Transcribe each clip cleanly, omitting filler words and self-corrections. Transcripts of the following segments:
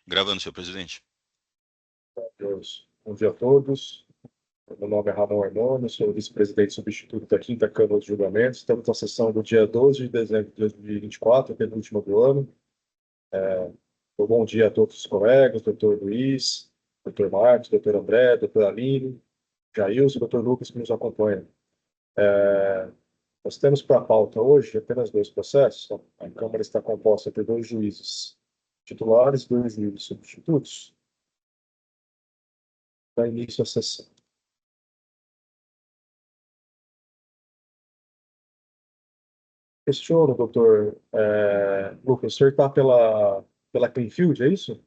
Gravando, senhor presidente. Deus. Bom dia a todos. Meu nome é Ramon Armando, sou vice-presidente substituto da 5ª Câmara de Julgamentos. Estamos na sessão do dia 12 de dezembro de 2024, penúltima do ano. Bom dia a todos os colegas, doutor Luiz, doutor Marcos, doutor André, doutor Aline, Jailson e doutor Lucas que nos acompanham. Nós temos para a pauta hoje apenas 2 processos. A Câmara está composta por 2 juízes titulares e 2 juízes substitutos. Dá início à sessão. Questiono, doutor Lucas, o senhor está pela Cleanfield, é isso?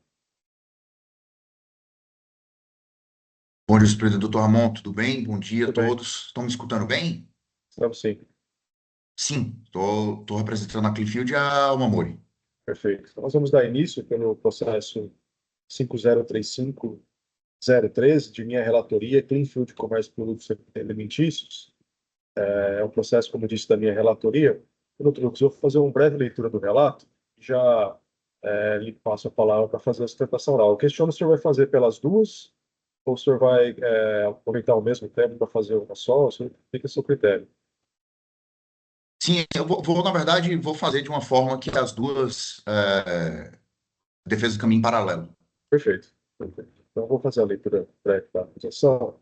Bom dia, presidente doutor Ramon, tudo bem? Bom dia a Tudo bem. todos. Estão me escutando bem? Estamos sim. Sim, estou representando a Cleanfield e a Almamori. Perfeito. Então, nós vamos dar início pelo processo 5035-013 de minha relatoria, Cleanfield Comércio de Produtos Alimentícios. É um processo, como disse, da minha relatoria. Doutor Lucas, eu vou fazer uma breve leitura do relato e já lhe passo a palavra para fazer a sustentação oral. Eu questiono se o senhor vai fazer pelas duas ou o senhor vai aproveitar o mesmo tempo para fazer uma só, o senhor fica a seu critério. Sim, eu na verdade, vou fazer de uma forma que as duas defesas caminhem em paralelo. Perfeito. Perfeito. Então, eu vou fazer a leitura breve da acusação.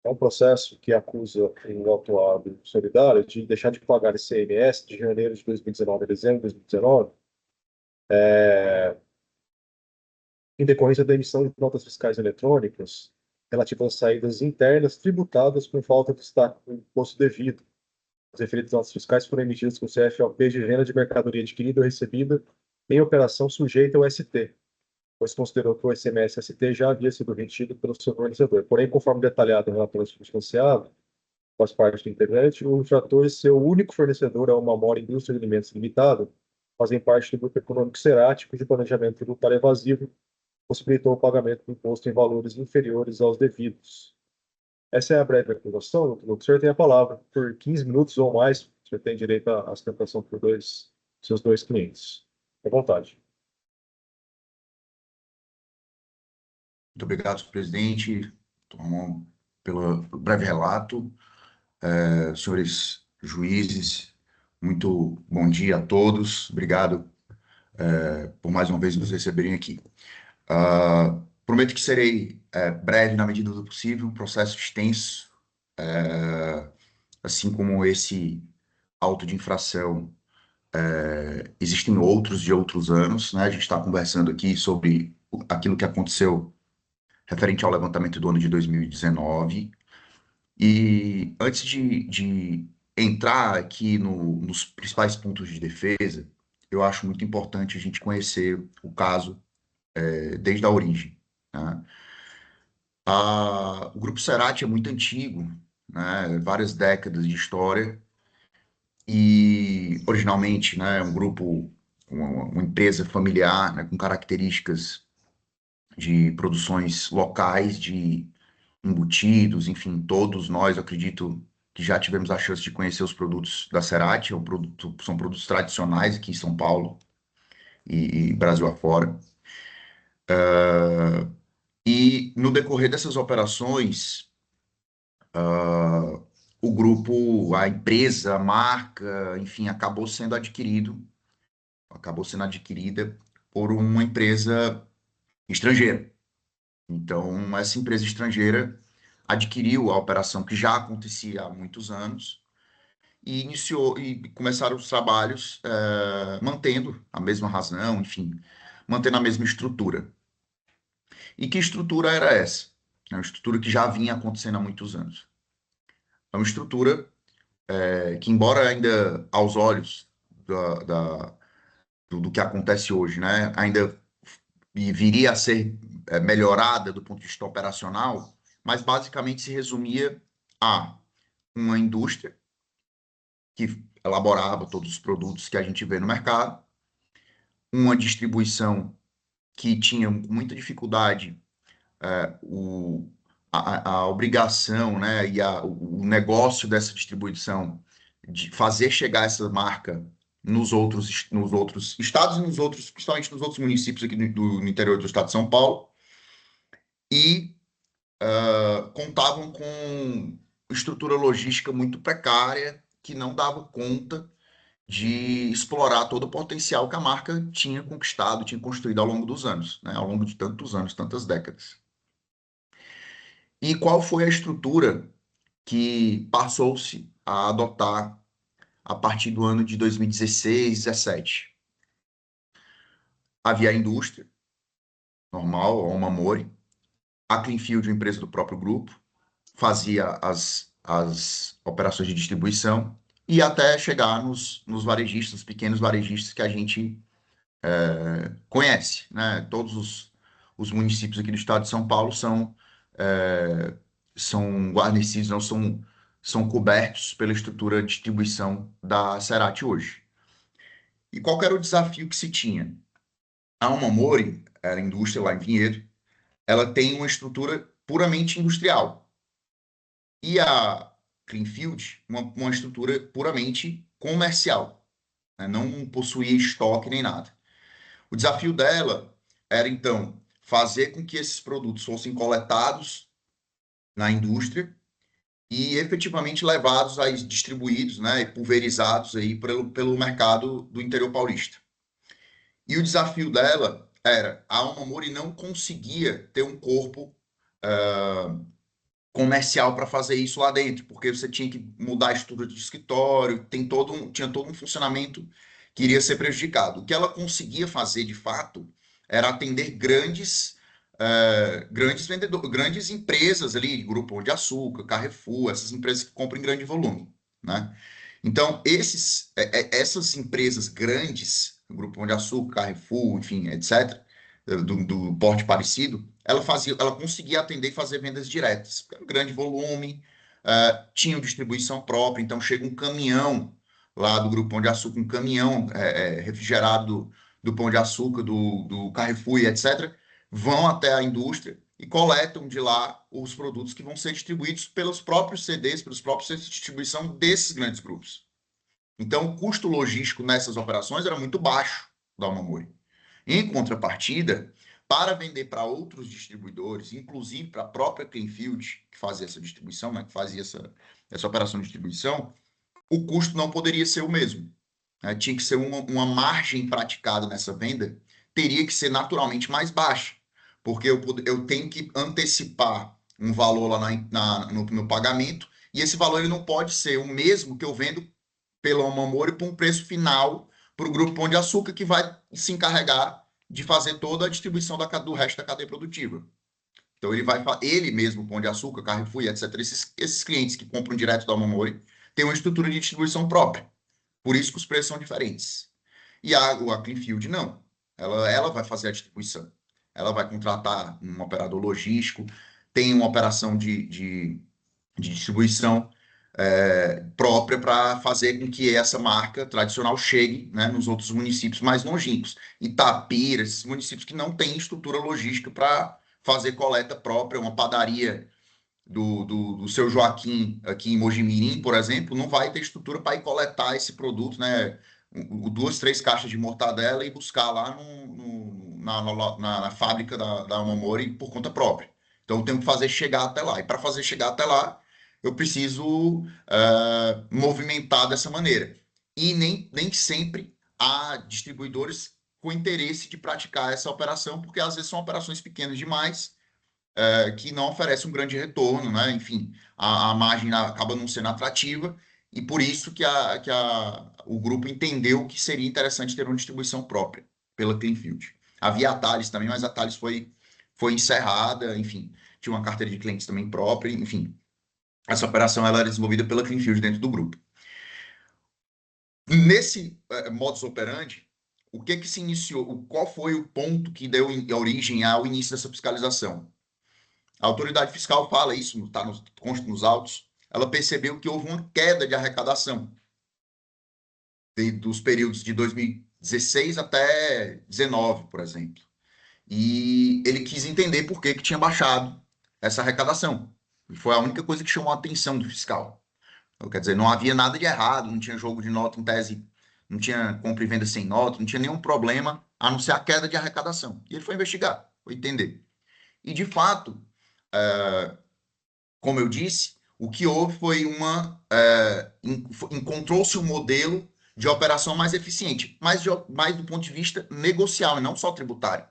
É um processo que acusa o autuado solidário de deixar de pagar ICMS de janeiro de 2019 a dezembro de 2019, em decorrência da emissão de notas fiscais eletrônicas relativas às saídas internas tributadas com falta de destaque do imposto devido. As referidas notas fiscais foram emitidas com CFOP de renda de mercadoria adquirida ou recebida em operação sujeita ao ST, pois considerou que o ICMS-ST já havia sido retido pelo seu fornecedor. Porém, conforme detalhado no relatório substanciado, faz parte do integrante, o infrator e seu único fornecedor é uma Amora Indústria de Alimentos Limitada, fazem parte do grupo econômico Cerati, cujo planejamento tributário evasivo possibilitou o pagamento do imposto em valores inferiores aos devidos. Essa é a breve acusação, doutor Lucas. O senhor tem a palavra por 15 minutos ou mais. O senhor tem direito à sustentação por seus dois clientes. À vontade. Muito obrigado, senhor presidente, doutor Ramon, pelo breve relato. Senhores juízes, muito bom dia a todos. Obrigado por mais uma vez nos receberem aqui. Prometo que serei breve na medida do possível, um processo extenso, assim como esse auto de infração, existem outros de outros anos, né? A gente está conversando aqui sobre aquilo que aconteceu referente ao levantamento do ano de 2019. E antes de entrar aqui nos principais pontos de defesa, eu acho muito importante a gente conhecer o caso desde a origem, né? O Grupo Cerati é muito antigo, né? Várias décadas de história, e originalmente, né, um grupo, uma empresa familiar, né, com características de produções locais, de embutidos, enfim, todos nós, eu acredito que já tivemos a chance de conhecer os produtos da Cerati. São produtos tradicionais aqui em São Paulo e Brasil afora. E no decorrer dessas operações, o grupo, a empresa, a marca, enfim, acabou sendo adquirida por uma empresa estrangeira. Então, essa empresa estrangeira adquiriu a operação que já acontecia há muitos anos e iniciou e começaram os trabalhos mantendo a mesma razão, enfim, mantendo a mesma estrutura. E que estrutura era essa? É uma estrutura que já vinha acontecendo há muitos anos. É uma estrutura que, embora ainda aos olhos do que acontece hoje, né, ainda viria a ser melhorada do ponto de vista operacional, mas basicamente se resumia a uma indústria que elaborava todos os produtos que a gente vê no mercado, uma distribuição que tinha muita dificuldade, a obrigação, né, e o negócio dessa distribuição de fazer chegar essa marca nos outros estados e nos outros, principalmente nos outros municípios aqui no interior do estado de São Paulo, e contavam com estrutura logística muito precária, que não dava conta de explorar todo o potencial que a marca tinha conquistado, tinha construído ao longo dos anos, né? Ao longo de tantos anos, tantas décadas. E qual foi a estrutura que passou-se a adotar a partir do ano de 2016, 17? Havia a indústria, normal, a Omamori, a Cleanfield, uma empresa do próprio grupo, fazia as operações de distribuição e até chegar nos varejistas, pequenos varejistas que a gente conhece, né? Todos os municípios aqui do estado de São Paulo é, são guarnecidos, não são cobertos pela estrutura de distribuição da Cerati hoje. E qual era o desafio que se tinha? A Umamori, a indústria lá em Vinhedo, ela tem uma estrutura puramente industrial. E a Cleanfield, uma estrutura puramente comercial, né? Não possuía estoque nem nada. O desafio dela era, então, fazer com que esses produtos fossem coletados na indústria e efetivamente levados a distribuídos, né, e pulverizados aí pelo mercado do interior paulista. E o desafio dela era, a Almamori não conseguia ter um corpo comercial para fazer isso lá dentro, porque você tinha que mudar a estrutura de escritório, tinha todo um funcionamento que iria ser prejudicado. O que ela conseguia fazer, de fato, era atender grandes vendedores, grandes empresas ali, Grupo Pão de Açúcar, Carrefour, essas empresas que compram em grande volume, né? Então, essas empresas grandes, Grupo Pão de Açúcar, Carrefour, enfim, etc., do porte parecido, ela conseguia atender e fazer vendas diretas. Grande volume, tinha distribuição própria, então chega um caminhão lá do Grupo Pão de Açúcar, um caminhão refrigerado do Pão de Açúcar, do Carrefour e etc., vão até a indústria e coletam de lá os produtos que vão ser distribuídos pelos próprios CDs, pelos próprios centros de distribuição desses grandes grupos. Então, o custo logístico nessas operações era muito baixo da Almamori. Em contrapartida, para vender para outros distribuidores, inclusive para a própria Cleanfield, que fazia essa distribuição, né, que fazia essa operação de distribuição, o custo não poderia ser o mesmo, né? Tinha que ser uma margem praticada nessa venda, teria que ser naturalmente mais baixa, porque eu tenho que antecipar um valor lá no pagamento, e esse valor ele não pode ser o mesmo que eu vendo pela Omamori por um preço final para o Grupo Pão de Açúcar, que vai se encarregar de fazer toda a distribuição do resto da cadeia produtiva. Então, ele mesmo, Pão de Açúcar, Carrefour, etc., esses clientes que compram direto da Omamori, têm uma estrutura de distribuição própria. Por isso que os preços são diferentes. E a Cleanfield não. Ela vai fazer a distribuição. Ela vai contratar um operador logístico, tem uma operação de distribuição própria para fazer com que essa marca tradicional chegue, né, nos outros municípios mais longínquos. Itapira, esses municípios que não têm estrutura logística para fazer coleta própria, uma padaria do seu Joaquim aqui em Mojimirim, por exemplo, não vai ter estrutura para ir coletar esse produto, né? Duas, três caixas de mortadela e buscar lá na fábrica da Omamori por conta própria. Então, eu tenho que fazer chegar até lá. E para fazer chegar até lá, eu preciso movimentar dessa maneira. E nem sempre há distribuidores com interesse de praticar essa operação, porque às vezes são operações pequenas demais, que não oferece um grande retorno, né? Enfim, a margem acaba não sendo atrativa, e por isso o grupo entendeu que seria interessante ter uma distribuição própria pela Cleanfield. Havia a Thales também, mas a Thales foi encerrada, enfim, tinha uma carteira de clientes também própria, enfim. Essa operação ela era desenvolvida pela Cleanfield dentro do grupo. Nesse modus operandi, o que se iniciou? Qual foi o ponto que deu origem ao início dessa fiscalização? A autoridade fiscal fala isso, consta nos autos. Ela percebeu que houve uma queda de arrecadação dos períodos de 2016 até 2019, por exemplo. E ele quis entender por que tinha baixado essa arrecadação. E foi a única coisa que chamou a atenção do fiscal. Então, quer dizer, não havia nada de errado, não tinha jogo de nota em tese não tinha compra e venda sem nota, não tinha nenhum problema, a não ser a queda de arrecadação. E ele foi investigar, foi entender. E, de fato, como eu disse, o que houve foi encontrou-se um modelo de operação mais eficiente, mais do ponto de vista negocial e não só tributário.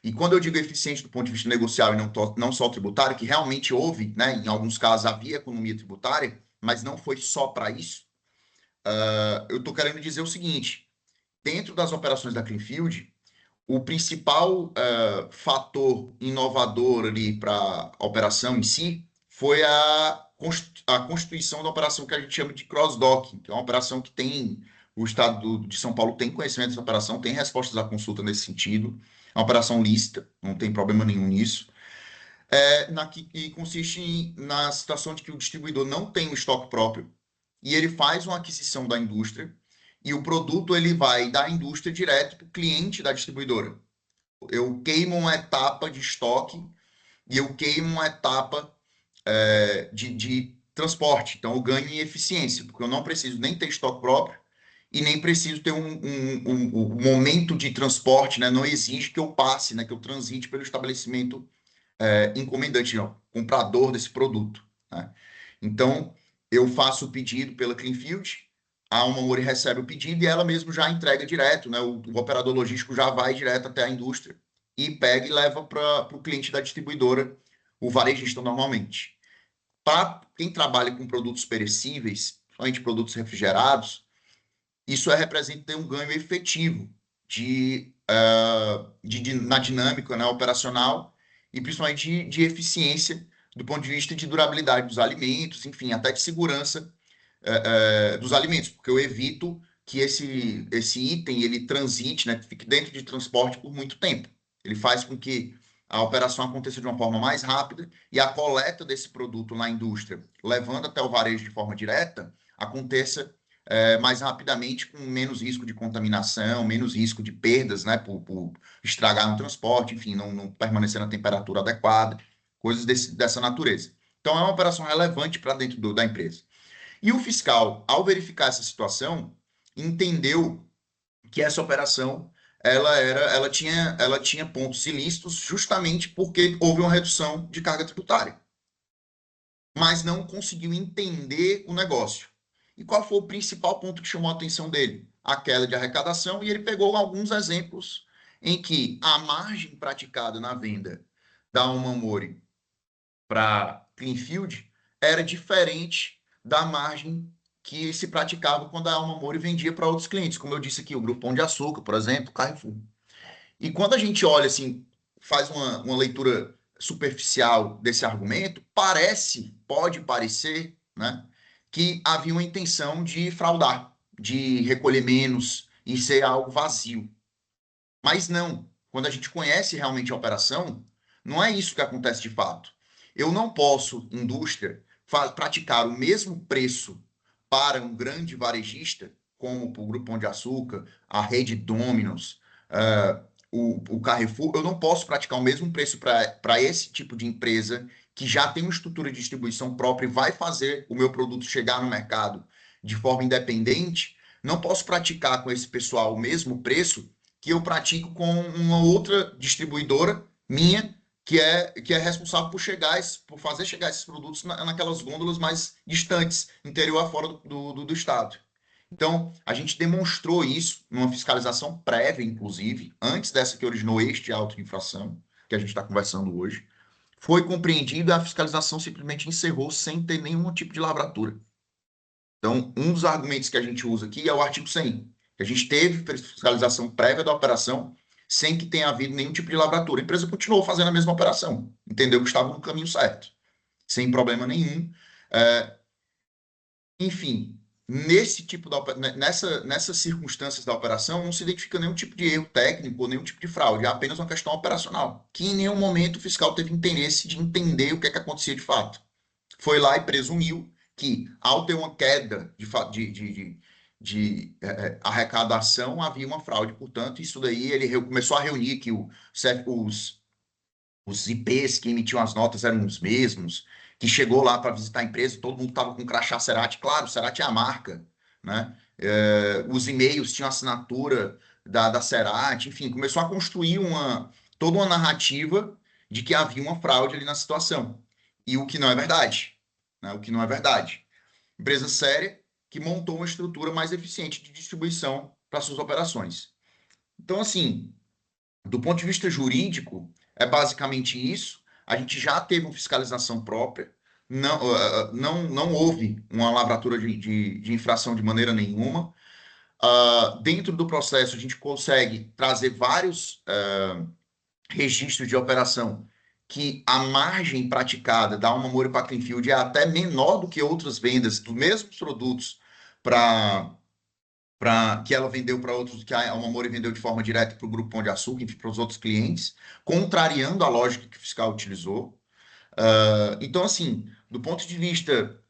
E quando eu digo eficiente do ponto de vista negocial e não só tributário, que realmente houve, né, em alguns casos havia economia tributária, mas não foi só para isso, eu estou querendo dizer o seguinte: dentro das operações da Cleanfield, o principal fator inovador ali para a operação em si foi a constituição da operação que a gente chama de cross-docking, que é uma operação que tem, o Estado de São Paulo tem conhecimento dessa operação, tem respostas à consulta nesse sentido, é uma operação lícita, não tem problema nenhum nisso, que consiste na situação de que o distribuidor não tem um estoque próprio e ele faz uma aquisição da indústria e o produto ele vai da indústria direto para o cliente da distribuidora. Eu queimo uma etapa de estoque e eu queimo uma etapa de transporte. Então, eu ganho em eficiência, porque eu não preciso nem ter estoque próprio e nem preciso ter um momento de transporte, né? Não exige que eu passe, né? Que eu transite pelo estabelecimento encomendante, não, comprador desse produto, né? Então, eu faço o pedido pela Cleanfield, a Alma Mori recebe o pedido e ela mesmo já entrega direto, né? O operador logístico já vai direto até a indústria e pega e leva para o cliente da distribuidora, o varejista normalmente. Para quem trabalha com produtos perecíveis, principalmente produtos refrigerados, isso representa um ganho efetivo na dinâmica, né, operacional e principalmente de eficiência do ponto de vista de durabilidade dos alimentos, enfim, até de segurança dos alimentos, porque eu evito que esse item ele transite, né, fique dentro de transporte por muito tempo. Ele faz com que a operação aconteça de uma forma mais rápida e a coleta desse produto na indústria, levando até o varejo de forma direta, aconteça mais rapidamente, com menos risco de contaminação, menos risco de perdas, né, por estragar no transporte, enfim, não permanecer na temperatura adequada, coisas dessa natureza. Então, é uma operação relevante para dentro da empresa. E o fiscal, ao verificar essa situação, entendeu que essa operação ela tinha pontos ilícitos justamente porque houve uma redução de carga tributária, mas não conseguiu entender o negócio. E qual foi o principal ponto que chamou a atenção dele? A queda de arrecadação, e ele pegou alguns exemplos em que a margem praticada na venda da Umamori para Cleanfield era diferente da margem que se praticava quando a Alma Mori vendia para outros clientes, como eu disse aqui, o Grupo Pão de Açúcar, por exemplo, Carrefour. E quando a gente olha assim, faz uma leitura superficial desse argumento, pode parecer, né, que havia uma intenção de fraudar, de recolher menos e ser algo vazio. Mas não. Quando a gente conhece realmente a operação, não é isso que acontece de fato. Eu não posso, indústria, praticar o mesmo preço para um grande varejista, como o Grupo Pão de Açúcar, a rede Domino's, o Carrefour. Eu não posso praticar o mesmo preço para esse tipo de empresa que já tem uma estrutura de distribuição própria e vai fazer o meu produto chegar no mercado de forma independente. Não posso praticar com esse pessoal o mesmo preço que eu pratico com uma outra distribuidora minha que é responsável por fazer chegar esses produtos naquelas gôndolas mais distantes, interior afora do estado. Então, a gente demonstrou isso numa fiscalização prévia, inclusive, antes dessa que originou este auto de infração, que a gente está conversando hoje. Foi compreendido e a fiscalização simplesmente encerrou sem ter nenhum tipo de lavratura. Então, um dos argumentos que a gente usa aqui é o artigo 100, que a gente teve fiscalização prévia da operação sem que tenha havido nenhum tipo de lavratura. A empresa continuou fazendo a mesma operação, entendeu que estava no caminho certo, sem problema nenhum. Enfim, nessas circunstâncias da operação, não se identifica nenhum tipo de erro técnico ou nenhum tipo de fraude, é apenas uma questão operacional, que em nenhum momento o fiscal teve interesse de entender o que é que acontecia de fato. Foi lá e presumiu que, ao ter uma queda de arrecadação, havia uma fraude. Portanto, isso daí ele começou a reunir que os IPs que emitiam as notas eram os mesmos, que chegou lá para visitar a empresa, todo mundo estava com crachá Cerati. Claro, Cerati é a marca, né? Os e-mails tinham assinatura da Cerati, enfim, começou a construir toda uma narrativa de que havia uma fraude ali na situação. E o que não é verdade, né? O que não é verdade. Empresa séria que montou uma estrutura mais eficiente de distribuição para suas operações. Então, assim, do ponto de vista jurídico, é basicamente isso. A gente já teve uma fiscalização própria, não houve uma lavratura de infração de maneira nenhuma. Dentro do processo, a gente consegue trazer vários registros de operação que a margem praticada da Alma para Cleanfield é até menor do que outras vendas dos mesmos produtos para que ela vendeu para outros, que a Alma vendeu de forma direta para o Grupo Pão de Açúcar, enfim, para os outros clientes, contrariando a lógica que o fiscal utilizou. Então, assim, do ponto de vista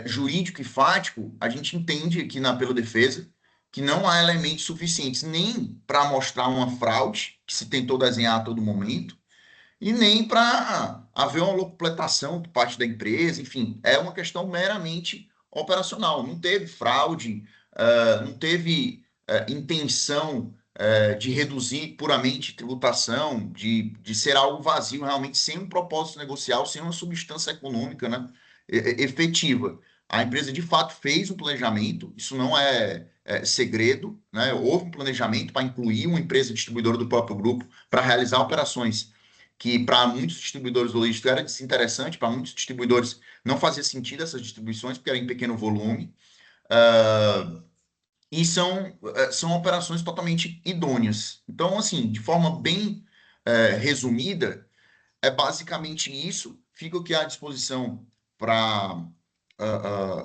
jurídico e fático, a gente entende aqui pela defesa que não há elementos suficientes nem para mostrar uma fraude que se tentou desenhar a todo momento, e nem para haver uma locupletação por parte da empresa, enfim, é uma questão meramente operacional. Não teve fraude, não teve intenção de reduzir puramente tributação, de ser algo vazio, realmente sem um propósito negocial, sem uma substância econômica, né, efetiva. A empresa, de fato, fez um planejamento, isso não é segredo, né? Houve um planejamento para incluir uma empresa distribuidora do próprio grupo para realizar operações que para muitos distribuidores logísticos era desinteressante, para muitos distribuidores não fazia sentido essas distribuições, porque era em pequeno volume, e são operações totalmente idôneas. Então, assim, de forma bem resumida, é basicamente isso. Fico aqui à disposição para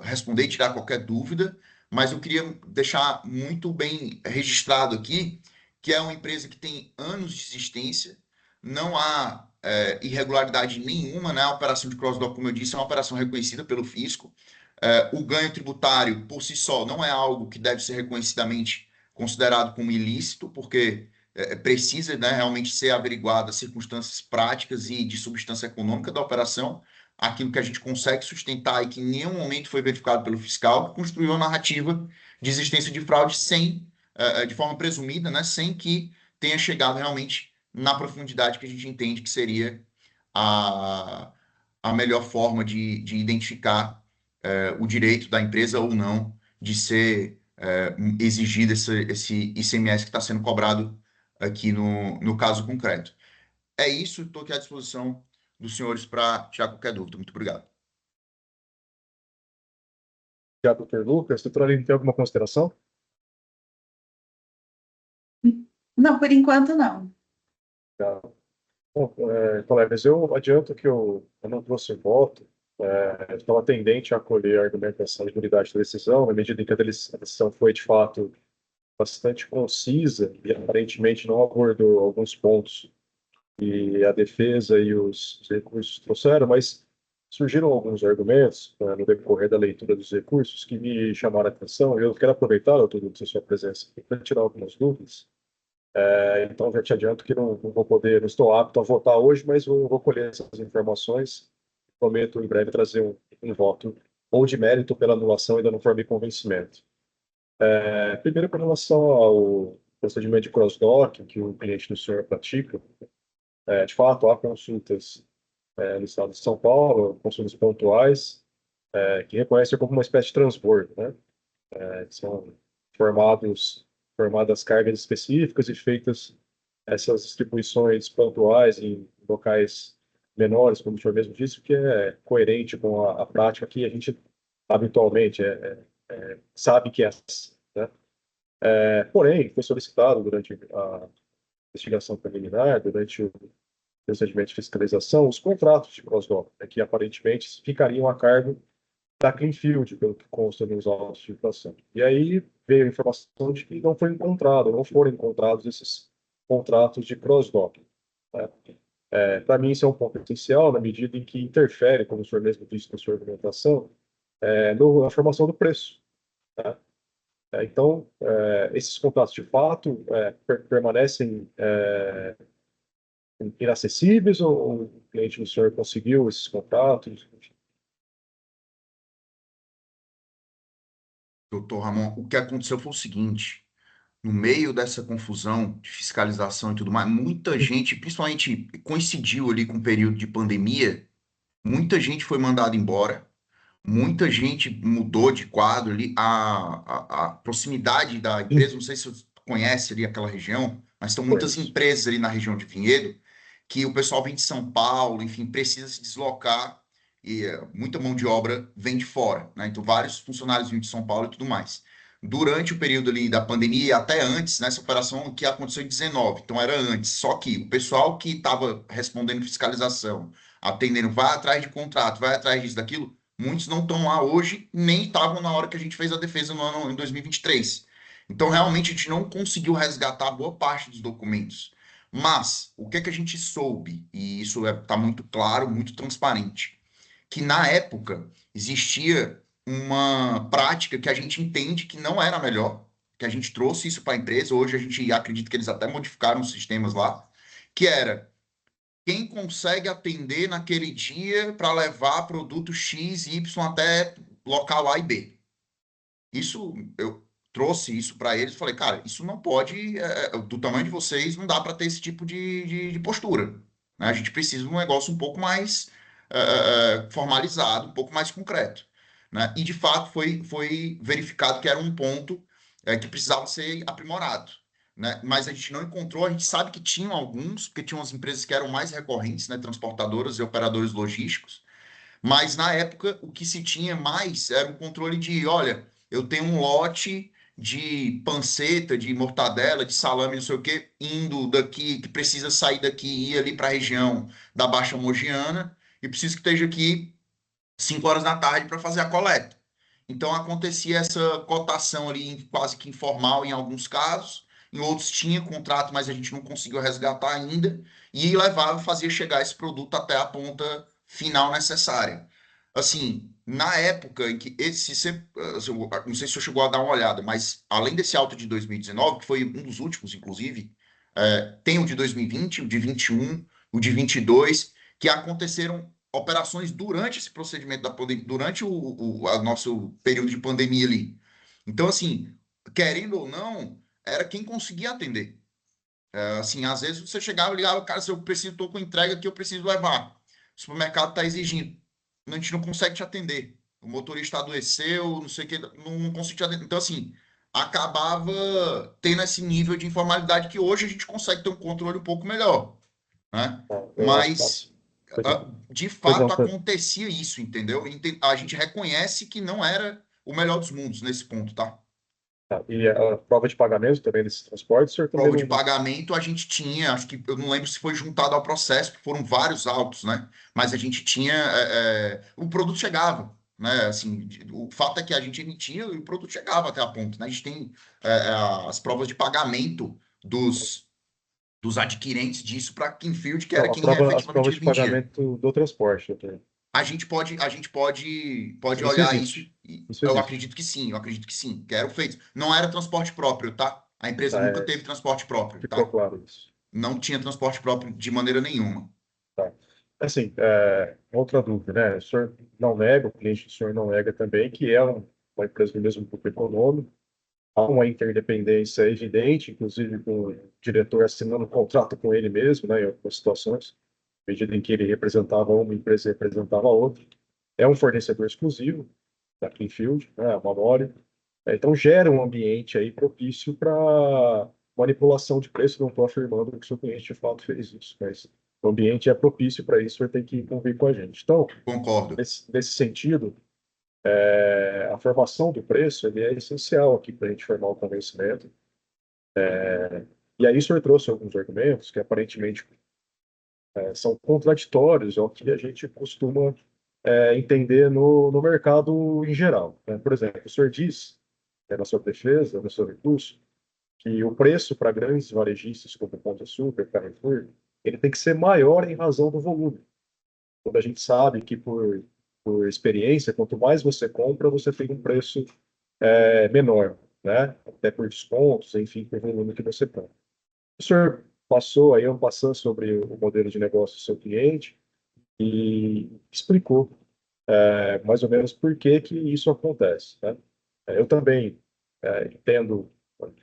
responder e tirar qualquer dúvida, mas eu queria deixar muito bem registrado aqui que é uma empresa que tem anos de existência, não há irregularidade nenhuma, né? A operação de cross-dock, como eu disse, é uma operação reconhecida pelo fisco. O ganho tributário, por si só, não é algo que deve ser reconhecidamente considerado como ilícito, porque precisa, né, realmente ser averiguada as circunstâncias práticas e de substância econômica da operação, aquilo que a gente consegue sustentar e que em nenhum momento foi verificado pelo fiscal, que construiu uma narrativa de existência de fraude de forma presumida, né, sem que tenha chegado realmente na profundidade que a gente entende que seria a, a melhor forma de identificar o direito da empresa ou não de ser exigido esse ICMS que está sendo cobrado aqui no caso concreto. É isso, estou aqui à disposição dos senhores para tirar qualquer dúvida. Muito obrigado. Obrigado, doutor Lucas. Doutora Aline, tem alguma consideração? Não, por enquanto não. Tá. Bom, colegas, eu adianto que eu não trouxe voto. Eu estava tendente a acolher a argumentação de unidade da decisão, na medida em que a decisão foi, de fato, bastante concisa e aparentemente não abordou alguns pontos que a defesa e os recursos trouxeram, mas surgiram alguns argumentos, no decorrer da leitura dos recursos que me chamaram a atenção. Eu quero aproveitar, doutor Lucas, a sua presença aqui para tirar algumas dúvidas. Então, já te adianto que não vou poder, não estou apto a votar hoje, mas vou colher essas informações. Prometo em breve trazer um voto ou de mérito pela anulação, ainda não formei convencimento. Primeiro, com relação ao procedimento de cross-dock que o cliente do senhor pratica, de fato, há consultas no estado de São Paulo, consultas pontuais, que reconhecem como uma espécie de transbordo, né? São formadas cargas específicas e feitas essas distribuições pontuais em locais menores, como o senhor mesmo disse, o que é coerente com a prática que a gente habitualmente sabe que é essa, né? Porém, foi solicitado durante a investigação preliminar, durante o procedimento de fiscalização, os contratos de cross-dock, que aparentemente ficariam a cargo da Cleanfield, pelo que consta nos autos de infração. E aí veio a informação de que não foram encontrados esses contratos de cross-dock, né? Para mim, isso é um ponto essencial, na medida em que interfere, como o senhor mesmo disse na sua argumentação, na formação do preço, né? Então, esses contratos de fato permanecem inacessíveis ou o cliente do senhor conseguiu esses contratos? doutor Ramon, o que aconteceu foi o seguinte: no meio dessa confusão de fiscalização e tudo mais, muita gente, principalmente coincidiu ali com o período de pandemia, muita gente foi mandada embora, muita gente mudou de quadro ali, a proximidade da empresa, não sei se você conhece ali aquela região, mas estão muitas Conheço. empresas ali na região de Vinhedo, que o pessoal vem de São Paulo, enfim, precisa se deslocar, e muita mão de obra vem de fora, né? Então, vários funcionários vinham de São Paulo e tudo mais. Durante o período ali da pandemia, e até antes, nessa operação que aconteceu em 19, então era antes. Só que o pessoal que estava respondendo fiscalização, atendendo, vai atrás de contrato, vai atrás disso, daquilo, muitos não estão lá hoje, nem estavam na hora que a gente fez a defesa no ano em 2023. Então, realmente, a gente não conseguiu resgatar boa parte dos documentos. Mas, o que é que a gente soube? E isso está muito claro, muito transparente. Que na época existia uma prática que a gente entende que não era a melhor, que a gente trouxe isso para a empresa. Hoje a gente acredita que eles até modificaram os sistemas lá, que era quem consegue atender naquele dia para levar produto X, Y até local A e B. Isso, eu trouxe isso para eles e falei, cara, isso não pode, do tamanho de vocês, não dá para ter esse tipo de postura, né? A gente precisa de um negócio um pouco mais formalizado, um pouco mais concreto, né? E de fato foi verificado que era um ponto que precisava ser aprimorado, né? Mas a gente não encontrou, a gente sabe que tinham alguns, porque tinham as empresas que eram mais recorrentes, né? Transportadoras e operadores logísticos, mas na época o que se tinha mais era um controle de, olha, eu tenho um lote de panceta, de mortadela, de salame, não sei o quê, indo daqui, que precisa sair daqui e ir ali para a região da Baixa Mogiana, e preciso que esteja aqui 5 horas da tarde para fazer a coleta. Então acontecia essa cotação ali quase que informal em alguns casos, em outros tinha contrato, mas a gente não conseguiu resgatar ainda, e levava, fazia chegar esse produto até a ponta final necessária. Assim, na época em que esse, não sei se você chegou a dar uma olhada, mas além desse auto de 2019, que foi um dos últimos, inclusive, tem o de 2020, o de 21, o de 22, que aconteceram operações durante esse procedimento da pandemia, durante o nosso período de pandemia ali. Então, assim, querendo ou não, era quem conseguia atender. Assim, às vezes você chegava e ligava, cara, se eu preciso, estou com entrega aqui, eu preciso levar. O supermercado está exigindo. A gente não consegue te atender. O motorista adoeceu, não sei o que, não consigo te atender. Então, assim, acabava tendo esse nível de informalidade que hoje a gente consegue ter um controle um pouco melhor, né? Eu acho Mas Pois não. de Pois não, fato acontecia isso, entendeu? A gente reconhece que não era o melhor dos mundos nesse ponto, tá? tá. E a prova de pagamento também desses transportes, o senhor também Prova de não. pagamento a gente tinha, acho que eu não lembro se foi juntado ao processo, porque foram vários autos, né? Mas a gente tinha, o produto chegava, né? Assim, o fato é que a gente emitia e o produto chegava até a ponta, né? A gente tem as provas de pagamento dos adquirentes disso para Kinfield, que era Não, quem as efetivamente provas de vendia. pagamento do transporte, doutor. A gente pode Isso olhar isso. existe. E Isso eu existe. acredito que sim, eu acredito que sim, que eram feitos. Não era transporte próprio, tá? A empresa Tá, nunca teve transporte próprio, ficou tá? claro isso. Não tinha transporte próprio de maneira nenhuma. Tá. Assim, outra dúvida, né? O senhor não nega, o cliente do senhor não nega também que é uma empresa do mesmo grupo econômico, há uma interdependência evidente, inclusive com o diretor assinando um contrato com ele mesmo, né, em algumas situações, à medida em que ele representava uma empresa e representava a outra. É um fornecedor exclusivo da Cleanfield, né, a Mamori. Então gera um ambiente aí propício para manipulação de preço. Não estou afirmando que o seu cliente de fato fez isso, mas o ambiente é propício para isso, ele tem que convir com a gente. Então, Concordo. nesse sentido, a formação do preço ele é essencial aqui para a gente formar o convencimento. E aí o senhor trouxe alguns argumentos que aparentemente são contraditórios ao que a gente costuma entender no mercado em geral, né? Por exemplo, o senhor diz, na sua defesa, no seu recurso, que o preço para grandes varejistas como Pão de Açúcar, Carrefour, ele tem que ser maior em razão do volume. Quando a gente sabe que por experiência, quanto mais você compra, você tem um preço menor, né? Até por descontos, enfim, por volume que você compra. O senhor passou aí, passando sobre o modelo de negócio do seu cliente e explicou mais ou menos por que que isso acontece, né? Eu também entendo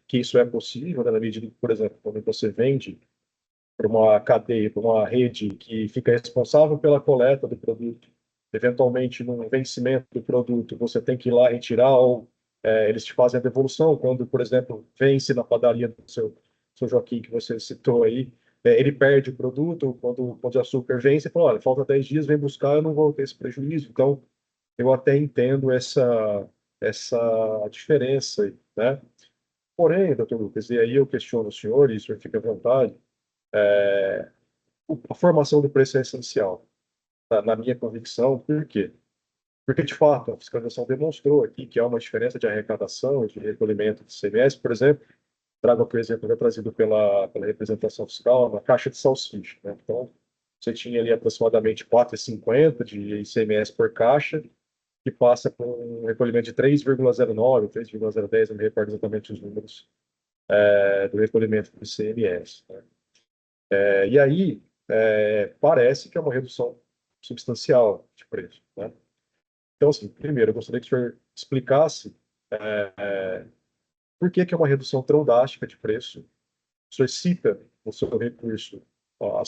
que isso é possível, né, na medida que, por exemplo, quando você vende para uma cadeia, para uma rede que fica responsável pela coleta do produto, eventualmente, no vencimento do produto, você tem que ir lá retirar, ou eles te fazem a devolução, quando, por exemplo, vence na padaria do seu Joaquim, que você citou aí, ele perde o produto, quando o Pão de Açúcar vence, ele fala, olha, falta 10 dias, vem buscar, eu não vou ter esse prejuízo. Então, eu até entendo essa diferença aí, né? Porém, doutor Lucas, e aí eu questiono o senhor, e o senhor fica à vontade, a formação do preço é essencial, na minha convicção. Por quê? Porque, de fato, a fiscalização demonstrou aqui que há uma diferença de arrecadação e de recolhimento de ICMS. Por exemplo, trago aqui o exemplo já trazido pela representação fiscal na caixa de salsicha, né? Então, você tinha ali aproximadamente 4,50 de ICMS por caixa, que passa com um recolhimento de 3,09, 3,010, não me recordo exatamente os números, do recolhimento do ICMS, né? E aí, parece que é uma redução substancial de preço, né? Então, assim, primeiro, eu gostaria que o senhor explicasse por que que é uma redução tão drástica de preço. O senhor cita no seu recurso ó,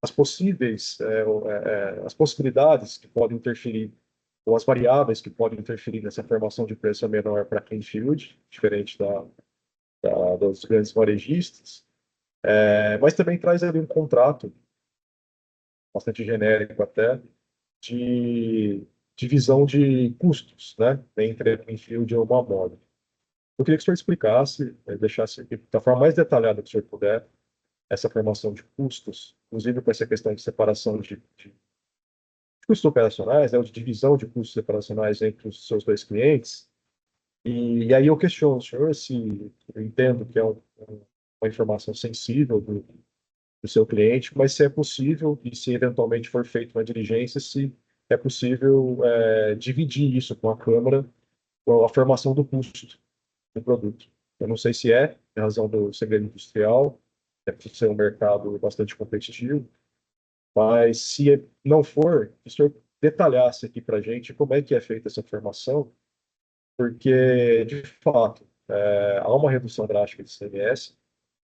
as possíveis, as possibilidades que podem interferir, ou as variáveis que podem interferir nessa formação de preço menor para Greenfield, diferente dos grandes varejistas, mas também traz ali um contrato bastante genérico até, de divisão de custos, né, entre a Greenfield e uma moda. Eu queria que o senhor explicasse, deixasse aqui, da forma mais detalhada que o senhor puder, essa formação de custos, inclusive com essa questão de separação de custos operacionais, né, ou de divisão de custos operacionais entre os seus dois clientes. E aí eu questiono o senhor se eu entendo que é uma informação sensível do seu cliente, mas se é possível, e se eventualmente for feita uma diligência, se é possível dividir isso com a Câmara, com a formação do custo do produto. Eu não sei se em razão do segredo industrial, por ser um mercado bastante competitivo, mas se não for, que o senhor detalhasse aqui para a gente como é que é feita essa formação, porque, de fato, há uma redução drástica de ICMS,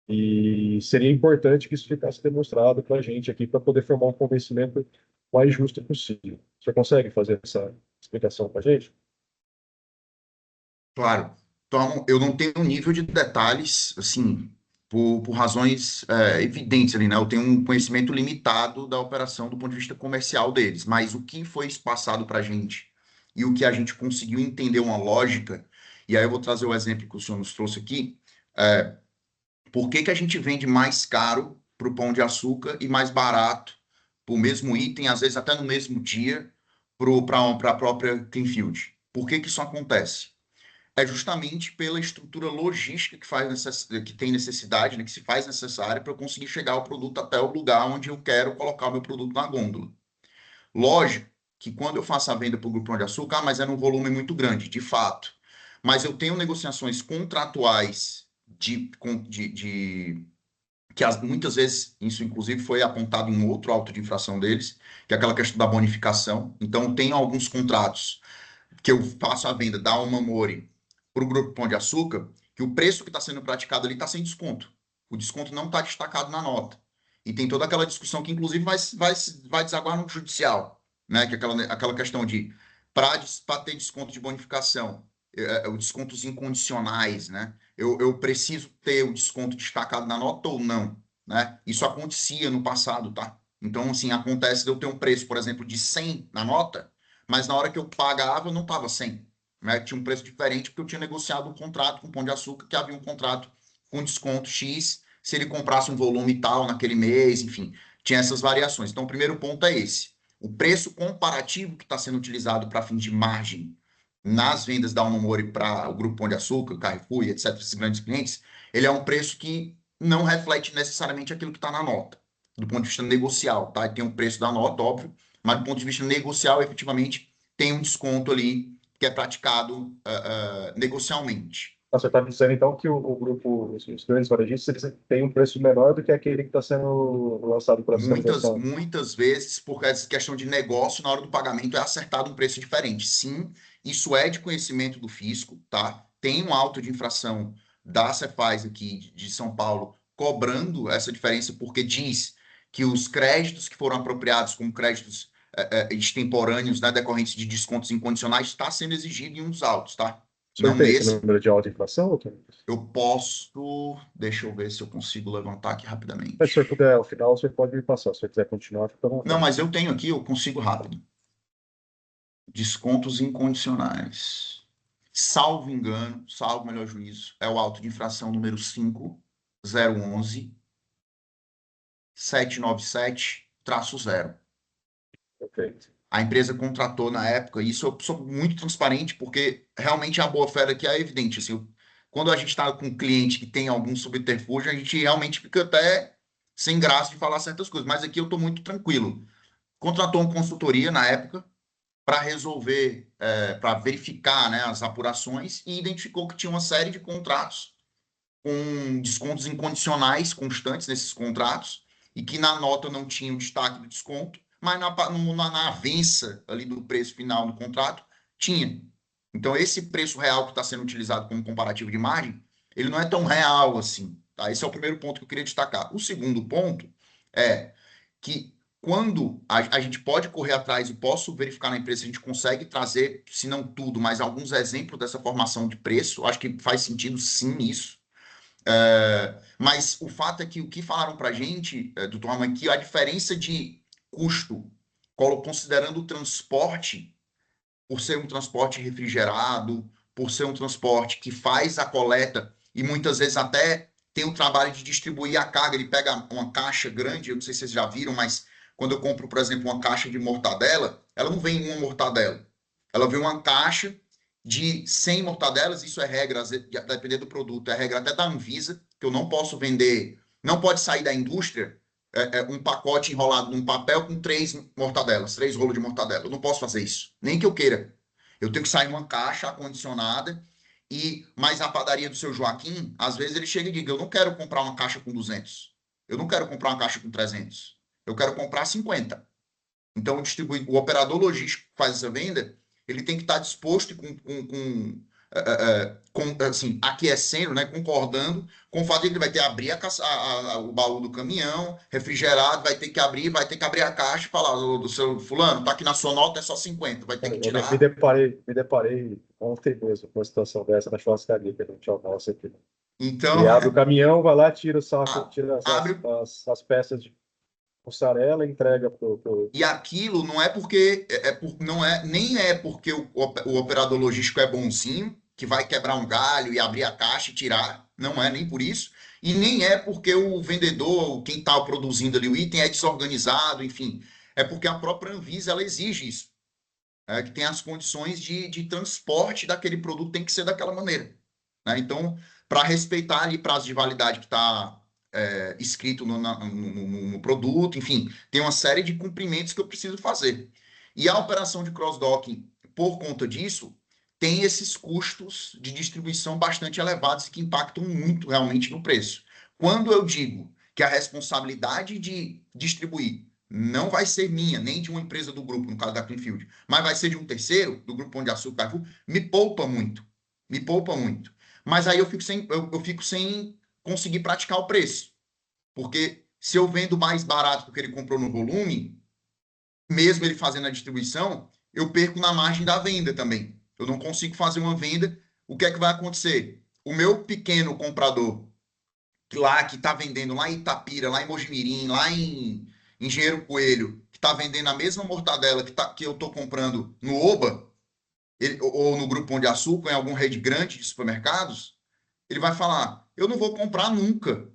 e seria importante que isso ficasse demonstrado para a gente aqui, para poder formar um convencimento mais justo possível. Você consegue fazer essa explicação para a gente? Claro. Então, eu não tenho um nível de detalhes, assim, por razões evidentes ali, né? Eu tenho um conhecimento limitado da operação do ponto de vista comercial deles, mas o que foi passado para a gente e o que a gente conseguiu entender uma lógica, e aí eu vou trazer o exemplo que o senhor nos trouxe aqui, por que que a gente vende mais caro para o Pão de Açúcar e mais barato para o mesmo item, às vezes até no mesmo dia, para a própria Cleanfield? Por que que isso acontece? É justamente pela estrutura logística que tem necessidade, né, que se faz necessária para eu conseguir chegar o produto até o lugar onde eu quero colocar o meu produto na gôndola. Lógico que quando eu faço a venda para o Grupo Pão de Açúcar, mas é num volume muito grande, de fato. Mas eu tenho negociações contratuais muitas vezes, isso inclusive foi apontado em outro auto de infração deles, que é aquela questão da bonificação. Então, tem alguns contratos que eu faço a venda da Omamori para o Grupo Pão de Açúcar, que o preço que está sendo praticado ali está sem desconto. O desconto não está destacado na nota. E tem toda aquela discussão que, inclusive, vai desaguar no judicial, né? Que é aquela questão de, para ter desconto de bonificação, os descontos incondicionais, né? Eu preciso ter o desconto destacado na nota ou não, né? Isso acontecia no passado, tá? Então, assim, acontece de eu ter um preço, por exemplo, de 100 na nota, mas na hora que eu pagava não estava 100, né? Tinha um preço diferente porque eu tinha negociado um contrato com o Pão de Açúcar que havia um contrato com desconto X se ele comprasse um volume tal naquele mês, enfim, tinha essas variações. Então, o primeiro ponto é esse. O preço comparativo que está sendo utilizado para fim de margem nas vendas da Omamori para o Grupo Pão de Açúcar, Carrefour, etc., esses grandes clientes, ele é um preço que não reflete necessariamente aquilo que está na nota, do ponto de vista negocial, tá? Tem um preço da nota, óbvio, mas do ponto de vista negocial, efetivamente, tem um desconto ali que é praticado negocialmente. Você está me dizendo, então, que o grupo, os grandes varejistas, eles têm um preço menor do que aquele que está sendo lançado para Muitas, fiscalização. muitas vezes, por essa questão de negócio, na hora do pagamento é acertado um preço diferente. Sim, Isso é de conhecimento do fisco, tá? Tem um auto de infração da Cefaz aqui de São Paulo cobrando essa diferença, porque diz que os créditos que foram apropriados como créditos extemporâneos, né, decorrentes de descontos incondicionais, está sendo exigido em um dos autos, tá? O senhor Não tem esse nesse. número de alta inflação, doutor? Eu posso. Deixa eu ver se eu consigo levantar aqui rapidamente. Mas se o senhor puder, ao final, o senhor pode me passar. Se o senhor quiser continuar, fica à vontade. Não, mas eu tenho aqui, eu consigo rápido. Descontos incondicionais. Salvo engano, salvo melhor juízo, é o auto de infração número 5011 797-0. Perfeito. A empresa contratou na época, e isso eu sou muito transparente, porque realmente a boa-fé aqui é evidente. Assim, quando a gente está com um cliente que tem algum subterfúgio, a gente realmente fica até sem graça de falar certas coisas. Mas aqui eu estou muito tranquilo. Contratou uma consultoria na época para resolver, para verificar, né, as apurações, e identificou que tinha uma série de contratos com descontos incondicionais constantes nesses contratos, e que na nota não tinha o destaque do desconto, mas na avença ali do preço final do contrato, tinha. Então, esse preço real que está sendo utilizado como comparativo de margem, ele não é tão real assim. Tá? Esse é o primeiro ponto que eu queria destacar. O segundo ponto é que quando a gente pode correr atrás e posso verificar na empresa se a gente consegue trazer, se não tudo, mas alguns exemplos dessa formação de preço, acho que faz sentido sim isso. Mas o fato é que o que falaram para a gente, doutor Raman, que a diferença de custo, considerando o transporte, por ser um transporte refrigerado, por ser um transporte que faz a coleta e muitas vezes até tem o trabalho de distribuir a carga, ele pega uma caixa grande, eu não sei se vocês já viram, mas quando eu compro, por exemplo, uma caixa de mortadela, ela não vem uma mortadela, ela vem uma caixa de 100 mortadelas, isso é regra, dependendo do produto, é regra até da Anvisa, que eu não posso vender, não pode sair da indústria um pacote enrolado num papel com 3 mortadelas, 3 rolos de mortadela. Eu não posso fazer isso, nem que eu queira. Eu tenho que sair uma caixa acondicionada, mas a padaria do seu Joaquim, às vezes ele chega e diz, eu não quero comprar uma caixa com 200, eu não quero comprar uma caixa com 300, eu quero comprar 50. Então, o operador logístico que faz essa venda, ele tem que estar disposto assim, aquecendo, né, concordando com o fato de que ele vai ter que abrir o baú do caminhão, refrigerado, vai ter que abrir a caixa e falar, do seu fulano, tá aqui na sua nota, é só 50, vai ter que Eu tirar. me deparei ontem mesmo com uma situação dessa na churrascaria, que a gente almoça aqui. Então, Ele abre o caminhão, vai lá, tira o saco, tira abre. as peças de mussarela e entrega pro... E aquilo não é porque não é nem é porque o operador logístico é bonzinho, que vai quebrar um galho e abrir a caixa e tirar, não é nem por isso, e nem é porque o vendedor, quem está produzindo ali o item é desorganizado, enfim, é porque a própria Anvisa ela exige isso, que tem as condições de transporte daquele produto tem que ser daquela maneira, né? Então, para respeitar ali prazo de validade que está escrito no produto, enfim, tem uma série de cumprimentos que eu preciso fazer. E a operação de cross-docking, por conta disso, tem esses custos de distribuição bastante elevados que impactam muito realmente no preço. Quando eu digo que a responsabilidade de distribuir não vai ser minha, nem de uma empresa do grupo, no caso da Cleanfield, mas vai ser de um terceiro, do Grupo Pão de Açúcar, Carrefour, me poupa muito. Me poupa muito. Mas aí eu fico sem conseguir praticar o preço. Porque se eu vendo mais barato porque ele comprou no volume, mesmo ele fazendo a distribuição, eu perco na margem da venda também. Eu não consigo fazer uma venda. O que é que vai acontecer? O meu pequeno comprador, lá que está vendendo lá em Itapira, lá em Mojimirim, lá em Engenheiro Coelho, que está vendendo a mesma mortadela que eu estou comprando no Oba, ou no Grupo Pão de Açúcar, em algum rede grande de supermercados, ele vai falar, eu não vou comprar nunca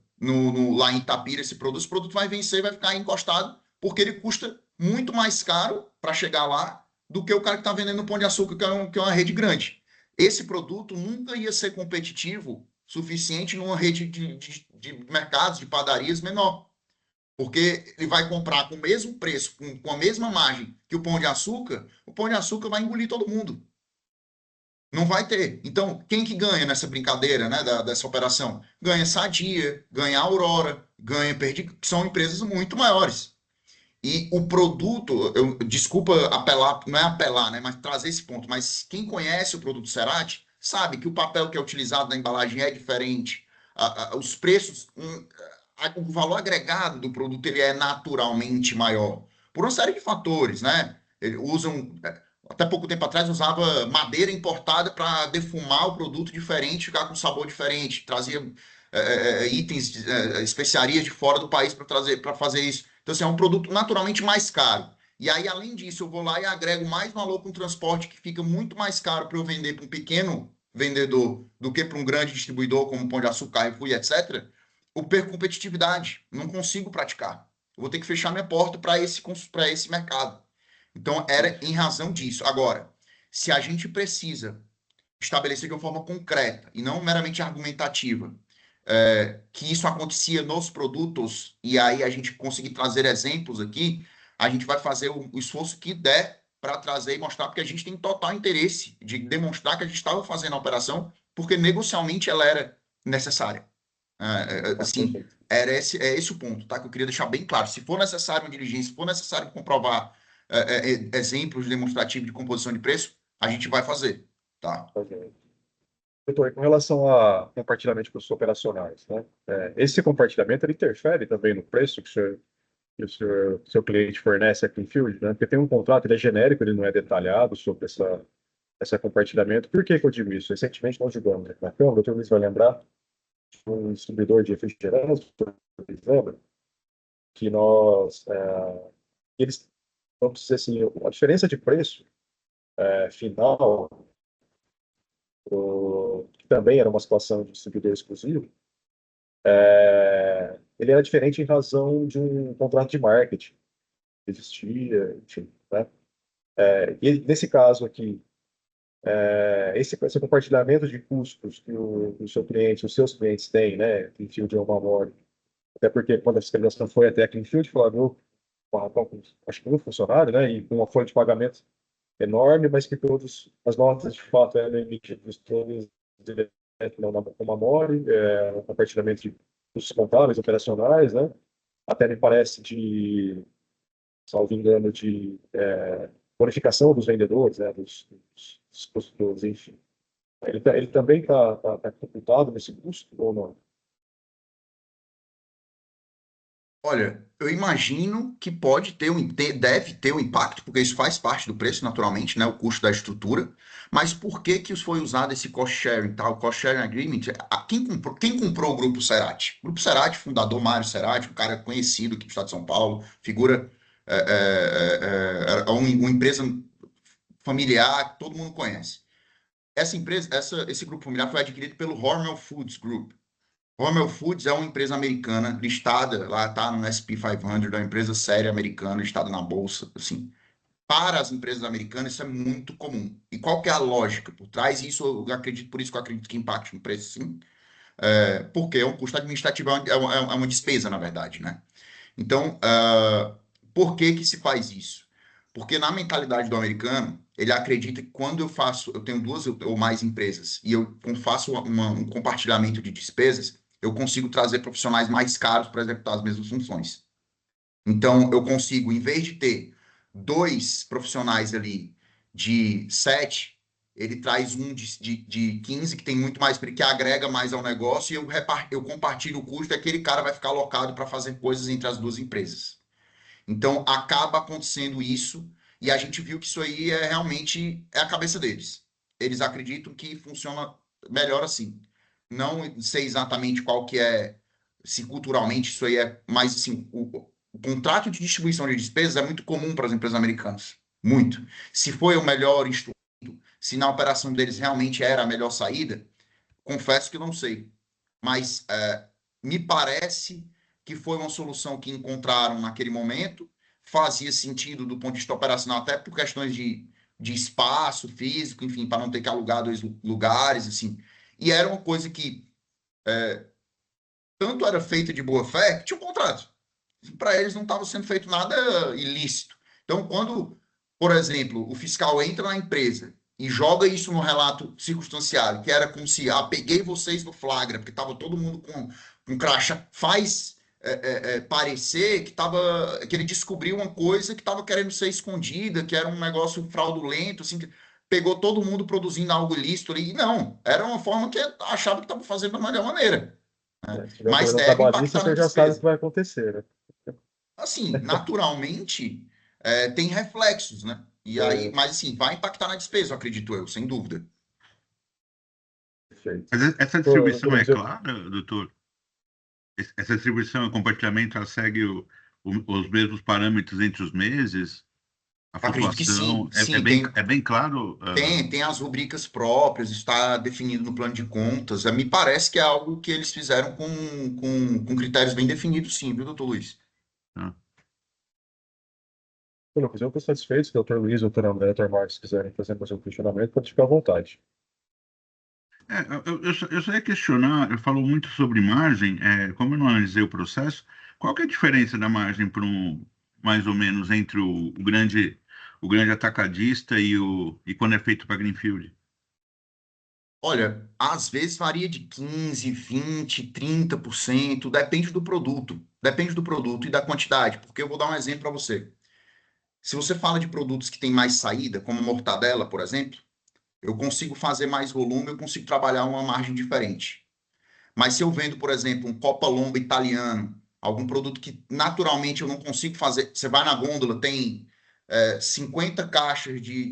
lá em Itapira esse produto vai vencer, vai ficar encostado, porque ele custa muito mais caro para chegar lá do que o cara que está vendendo no Pão de Açúcar, que é uma rede grande. Esse produto nunca ia ser competitivo suficiente numa rede de mercados, de padarias menor. Porque ele vai comprar com o mesmo preço, com a mesma margem que o Pão de Açúcar vai engolir todo mundo. Não vai ter. Então, quem que ganha nessa brincadeira, né, dessa operação? Ganha Sadia, ganha Aurora, ganha Perdigão, que são empresas muito maiores. E o produto, desculpa apelar, não é apelar, né, mas trazer esse ponto, mas quem conhece o produto Cerati sabe que o papel que é utilizado na embalagem é diferente, os preços, o valor agregado do produto ele é naturalmente maior, por uma série de fatores, né? Eles usam, até pouco tempo atrás, usava madeira importada para defumar o produto diferente, ficar com sabor diferente, trazia itens, especiarias de fora do país para fazer isso. Então, assim, é um produto naturalmente mais caro. E aí, além disso, eu vou lá e agrego mais valor com transporte, que fica muito mais caro para eu vender para um pequeno vendedor do que para um grande distribuidor, como Pão de Açúcar, Carrefour, etc. Eu perco competitividade, não consigo praticar. Eu vou ter que fechar minha porta para esse mercado. Então, era em razão disso. Agora, se a gente precisa estabelecer de uma forma concreta e não meramente argumentativa, que isso acontecia nos produtos, e aí a gente conseguir trazer exemplos aqui, a gente vai fazer o esforço que der para trazer e mostrar, porque a gente tem total interesse de demonstrar que a gente estava fazendo a operação, porque negocialmente ela era necessária. Assim, Perfeito. é esse o ponto, tá? Que eu queria deixar bem claro. Se for necessário uma diligência, se for necessário comprovar exemplos demonstrativos de composição de preço, a gente vai fazer, tá? Ok. Doutor, com relação a compartilhamento de custos operacionais, né? Esse compartilhamento ele interfere também no preço que o seu cliente fornece a Cleanfield, né? Porque tem um contrato, ele é genérico, ele não é detalhado sobre essa compartilhamento. Por que que eu digo isso? Recentemente nós julgamos aqui na Câmara, o doutor Luiz vai lembrar, um distribuidor de refrigerantes, lembra, que eles, vamos dizer assim, a diferença de preço final, que também era uma situação de distribuidor exclusivo, ele era diferente em razão de um contrato de marketing que existia, enfim, né? E nesse caso aqui, esse compartilhamento de custos que o seu cliente, os seus clientes têm, né, Cleanfield é uma memória, até porque quando a fiscalização foi até a Cleanfield, flagrou acho que um funcionário, né, e com uma folha de pagamento enorme, mas que todas as notas de fato eram emitidas todas direto com memória, um compartilhamento de custos contábeis, operacionais, né, até me parece de, salvo engano, de bonificação dos vendedores, né, dos custos, enfim. Ele também está computado nesse custo ou não? Olha, eu imagino que pode ter deve ter um impacto, porque isso faz parte do preço, naturalmente, né? O custo da estrutura. Mas por que que foi usado esse cost sharing, tá? O cost sharing agreement, quem comprou o Grupo Cerati? O Grupo Cerati, fundador Mário Cerati, um cara conhecido aqui do estado de São Paulo, figura, uma empresa familiar que todo mundo conhece. Essa empresa, esse grupo familiar foi adquirido pelo Hormel Foods Group. Hormel Foods é uma empresa americana listada, lá está no S&P 500, é uma empresa séria americana, listada na bolsa, assim. Para as empresas americanas isso é muito comum. E qual que é a lógica por trás? Isso eu acredito, por isso que eu acredito que impacte no preço, sim. Porque é um custo administrativo, é uma despesa, na verdade, né? Então, por que que se faz isso? Porque na mentalidade do americano, ele acredita que quando eu tenho duas ou mais empresas e eu faço um compartilhamento de despesas, eu consigo trazer profissionais mais caros para executar as mesmas funções. Então, eu consigo, em vez de ter dois profissionais ali de 7, ele traz um de 15, que tem muito mais, que agrega mais ao negócio, e eu compartilho o custo, e aquele cara vai ficar alocado para fazer coisas entre as duas empresas. Então, acaba acontecendo isso, e a gente viu que isso aí realmente a cabeça deles. Eles acreditam que funciona melhor assim. Não sei exatamente qual que é, se culturalmente isso aí é, mas assim, o contrato de distribuição de despesas é muito comum para as empresas americanas. Muito. Se foi o melhor instrumento, se na operação deles realmente era a melhor saída, confesso que não sei. Mas me parece que foi uma solução que encontraram naquele momento, fazia sentido do ponto de vista operacional, até por questões de espaço físico, enfim, para não ter que alugar dois lugares, assim. E era uma coisa que tanto era feita de boa fé, que tinha um contrato. Para eles não estava sendo feito nada ilícito. Então, quando, por exemplo, o fiscal entra na empresa e joga isso no relato circunstanciado, que era como se peguei vocês no flagra, porque estava todo mundo com crachá, faz parecer que ele descobriu uma coisa que estava querendo ser escondida, que era um negócio fraudulento, assim, que pegou todo mundo produzindo algo ilícito ali. E não, era uma forma que achava que estava fazendo da melhor maneira, né? Se tiver um Mas problema deve trabalhista, impactar na você já sabe o que despesa. vai acontecer, né? Assim, naturalmente, tem reflexos, né? E aí, É, mas assim, vai impactar na despesa, acredito eu, sem dúvida. perfeito. Mas essa Doutor distribuição é Luiz, clara, doutor? Essa distribuição e compartilhamento, ela segue os mesmos parâmetros entre os meses? A Acredito que sim, flutuação sim, é bem claro? tem as rubricas próprias, está definido no plano de contas. Me parece que é algo que eles fizeram com critérios bem definidos, sim, viu, doutor Luiz? Tá? doutor Lucas, eu estou satisfeito. Se o doutor Luiz, doutor André, doutor Marcos quiserem fazer mais um questionamento, pode ficar à vontade. Eu só ia questionar, eu falo muito sobre margem, como eu não analisei o processo, qual que é a diferença da margem para mais ou menos entre o grande atacadista e quando é feito para Greenfield? Olha, às vezes varia de 15, 20, 30%, depende do produto e da quantidade, porque eu vou dar um exemplo para você. Se você fala de produtos que têm mais saída, como mortadela, por exemplo, eu consigo fazer mais volume, eu consigo trabalhar uma margem diferente. Mas se eu vendo, por exemplo, um Copa Lomba italiano, algum produto que naturalmente eu não consigo fazer, você vai na gôndola, tem 50 caixas de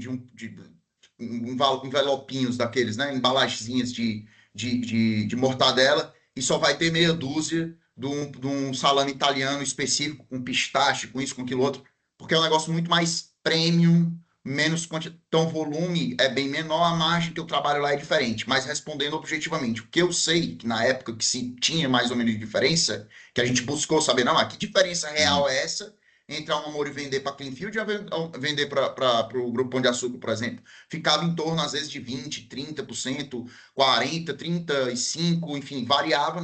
envelopinhos daqueles, né? Embalagenzinhas de mortadela, e só vai ter meia dúzia de um salame italiano específico, com pistache, com isso, com aquilo outro, porque é um negócio muito mais premium, menos quantidade. Então, o volume é bem menor, a margem que eu trabalho lá é diferente. Mas respondendo objetivamente, o que eu sei que na época que se tinha mais ou menos de diferença, que a gente buscou saber, não, que diferença real Uhum. é essa entre a Amor e vender para Cleanfield e vender para o Grupo Pão de Açúcar, por exemplo? Ficava em torno, às vezes, de 20, 30%, 40, 35%, enfim, variava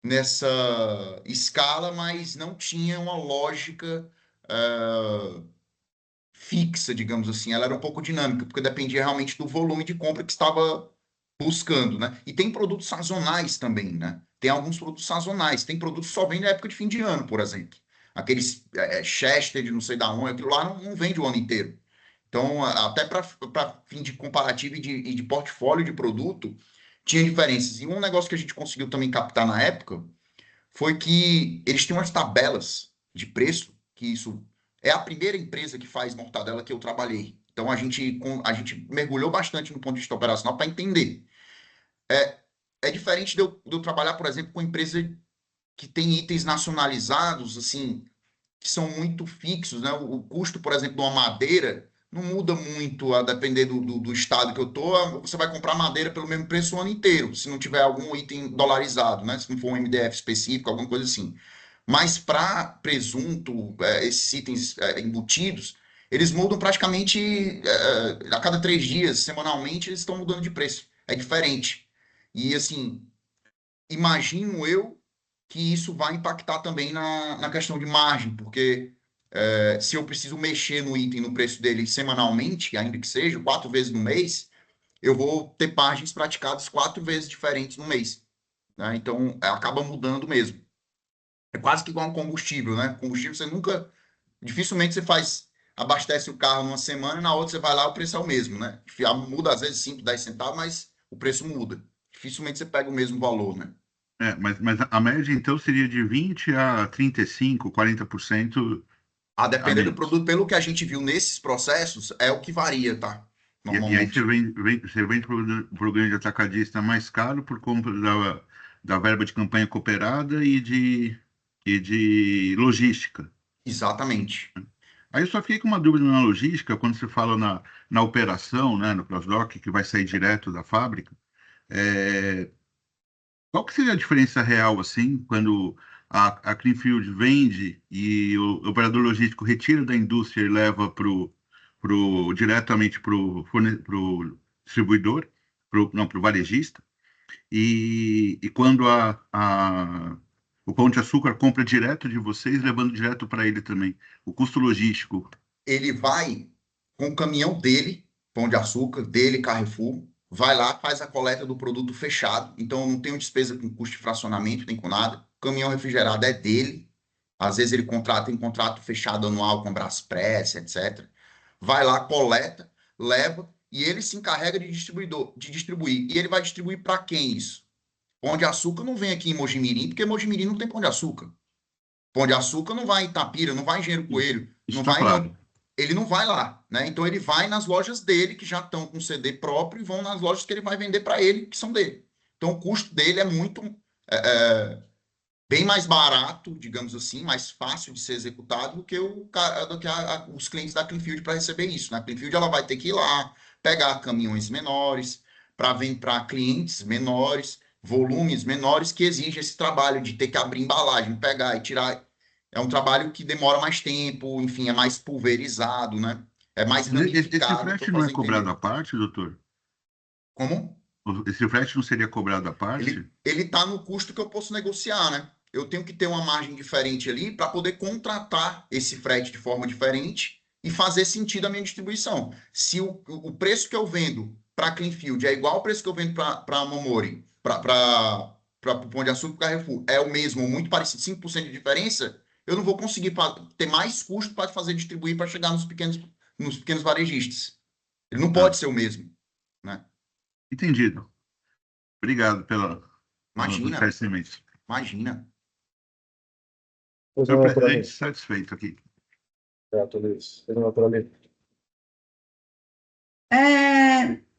nessa escala, mas não tinha uma lógica fixa, digamos assim. Ela era um pouco dinâmica, porque dependia realmente do volume de compra que estava buscando, né? E tem produtos sazonais também, né? Tem alguns produtos sazonais. Tem produtos que só vendem na época de fim de ano, por exemplo. Aqueles Chester de não sei da onde, aquilo lá não vende o ano inteiro. Então, até para fim de comparativo e de portfólio de produto, tinha diferenças. E um negócio que a gente conseguiu também captar na época foi que eles têm umas tabelas de preço, que isso é a primeira empresa que faz mortadela que eu trabalhei. Então a gente mergulhou bastante no ponto de vista operacional para entender. É diferente de eu trabalhar, por exemplo, com empresa que tem itens nacionalizados, assim, que são muito fixos, né? O custo, por exemplo, de uma madeira não muda muito a depender do estado que eu tô. Você vai comprar madeira pelo mesmo preço o ano inteiro, se não tiver algum item dolarizado, né? Se não for um MDF específico, alguma coisa assim. Mas para presunto, esses itens embutidos, eles mudam praticamente a cada 3 dias, semanalmente, eles estão mudando de preço. É diferente. E assim, imagino eu que isso vai impactar também na questão de margem, porque se eu preciso mexer no item, no preço dele semanalmente, ainda que seja, 4 vezes no mês, eu vou ter margens praticadas 4 vezes diferentes no mês, né? Então, acaba mudando mesmo. É quase que igual um combustível, né? Combustível você nunca, dificilmente você faz, abastece o carro numa semana e na outra você vai lá, o preço é o mesmo, né? Muda às vezes 5, 10 centavos, mas o preço muda. Dificilmente você pega o mesmo valor, né? Mas a média, então, seria de 20 a 35, 40% A a depender do menos. produto, pelo que a gente viu nesses processos, é o que varia, tá? E aí Normalmente. você vende para o grande atacadista mais caro por conta da verba de campanha cooperada e de logística. Exatamente. Aí eu só fiquei com uma dúvida na logística, quando você fala na operação, né, no cross-dock, que vai sair direto da fábrica. é, Qual que seria a diferença real, assim, quando a Cleanfield vende e o operador logístico retira da indústria e leva diretamente para o distribuidor, não, para o varejista, e quando o Pão de Açúcar compra direto de vocês, levando direto para ele também. O custo logístico. Ele vai com o caminhão dele, Pão de Açúcar, dele, Carrefour, vai lá, faz a coleta do produto fechado. Então, eu não tenho despesa com custo de fracionamento, nem com nada. caminhão refrigerado é dele. Às vezes ele tem contrato fechado anual com a Braspress, etc. Vai lá, coleta, leva e ele se encarrega de distribuir. E ele vai distribuir para quem isso? Pão de açúcar não vem aqui em Mojimirim, porque Mojimirim não tem pão de açúcar. Pão de açúcar não vai em Itapira, não vai em Engenheiro Coelho, Isso não está vai claro. ele não vai lá, né? Então ele vai nas lojas dele, que já estão com CD próprio, e vão nas lojas que ele vai vender para ele, que são dele. Então o custo dele é muito bem mais barato, digamos assim, mais fácil de ser executado do que, os clientes da Cleanfield para receber isso. Né? A Cleanfield ela vai ter que ir lá, pegar caminhões menores, para vender para clientes menores, volumes menores, que exigem esse trabalho de ter que abrir embalagem, pegar e tirar. É um trabalho que demora mais tempo, enfim, é mais pulverizado, né? É mais Esse ramificado, para frete não é fazer cobrado entender. à parte, doutor? Como? Esse frete não seria cobrado à parte? Ele está no custo que eu posso negociar, né? Eu tenho que ter uma margem diferente ali para poder contratar esse frete de forma diferente e fazer sentido a minha distribuição. Se o preço que eu vendo para a Cleanfield é igual ao preço que eu vendo para a Momori, para o Pão de Açúcar e Carrefour, é o mesmo, ou muito parecido, 5% de diferença, eu não vou conseguir ter mais custo para fazer distribuir para chegar nos pequenos varejistas. Ele não Ah, pode ser o mesmo, né? entendido. Obrigado pelo Imagina, esclarecimento. imagina. Pois Senhor não, presidente, naturalmente. satisfeito aqui. Luiz. Pois não, naturalmente.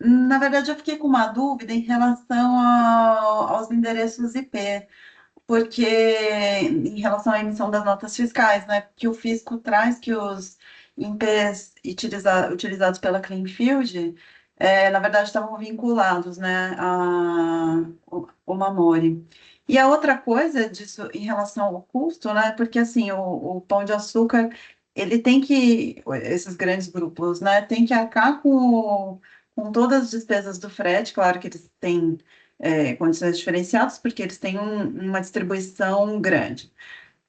Na verdade, eu fiquei com uma dúvida em relação aos endereços IP, porque em relação à emissão das notas fiscais, né? Que o fisco traz que os INPEs utilizados pela Cleanfield, na verdade, estavam vinculados, né, o Mamori. E a outra coisa disso em relação ao custo, né? Porque assim, o Pão de Açúcar, ele tem que, esses grandes grupos, né, tem que arcar com todas as despesas do frete, claro que eles têm condições diferenciadas, porque eles têm uma distribuição grande.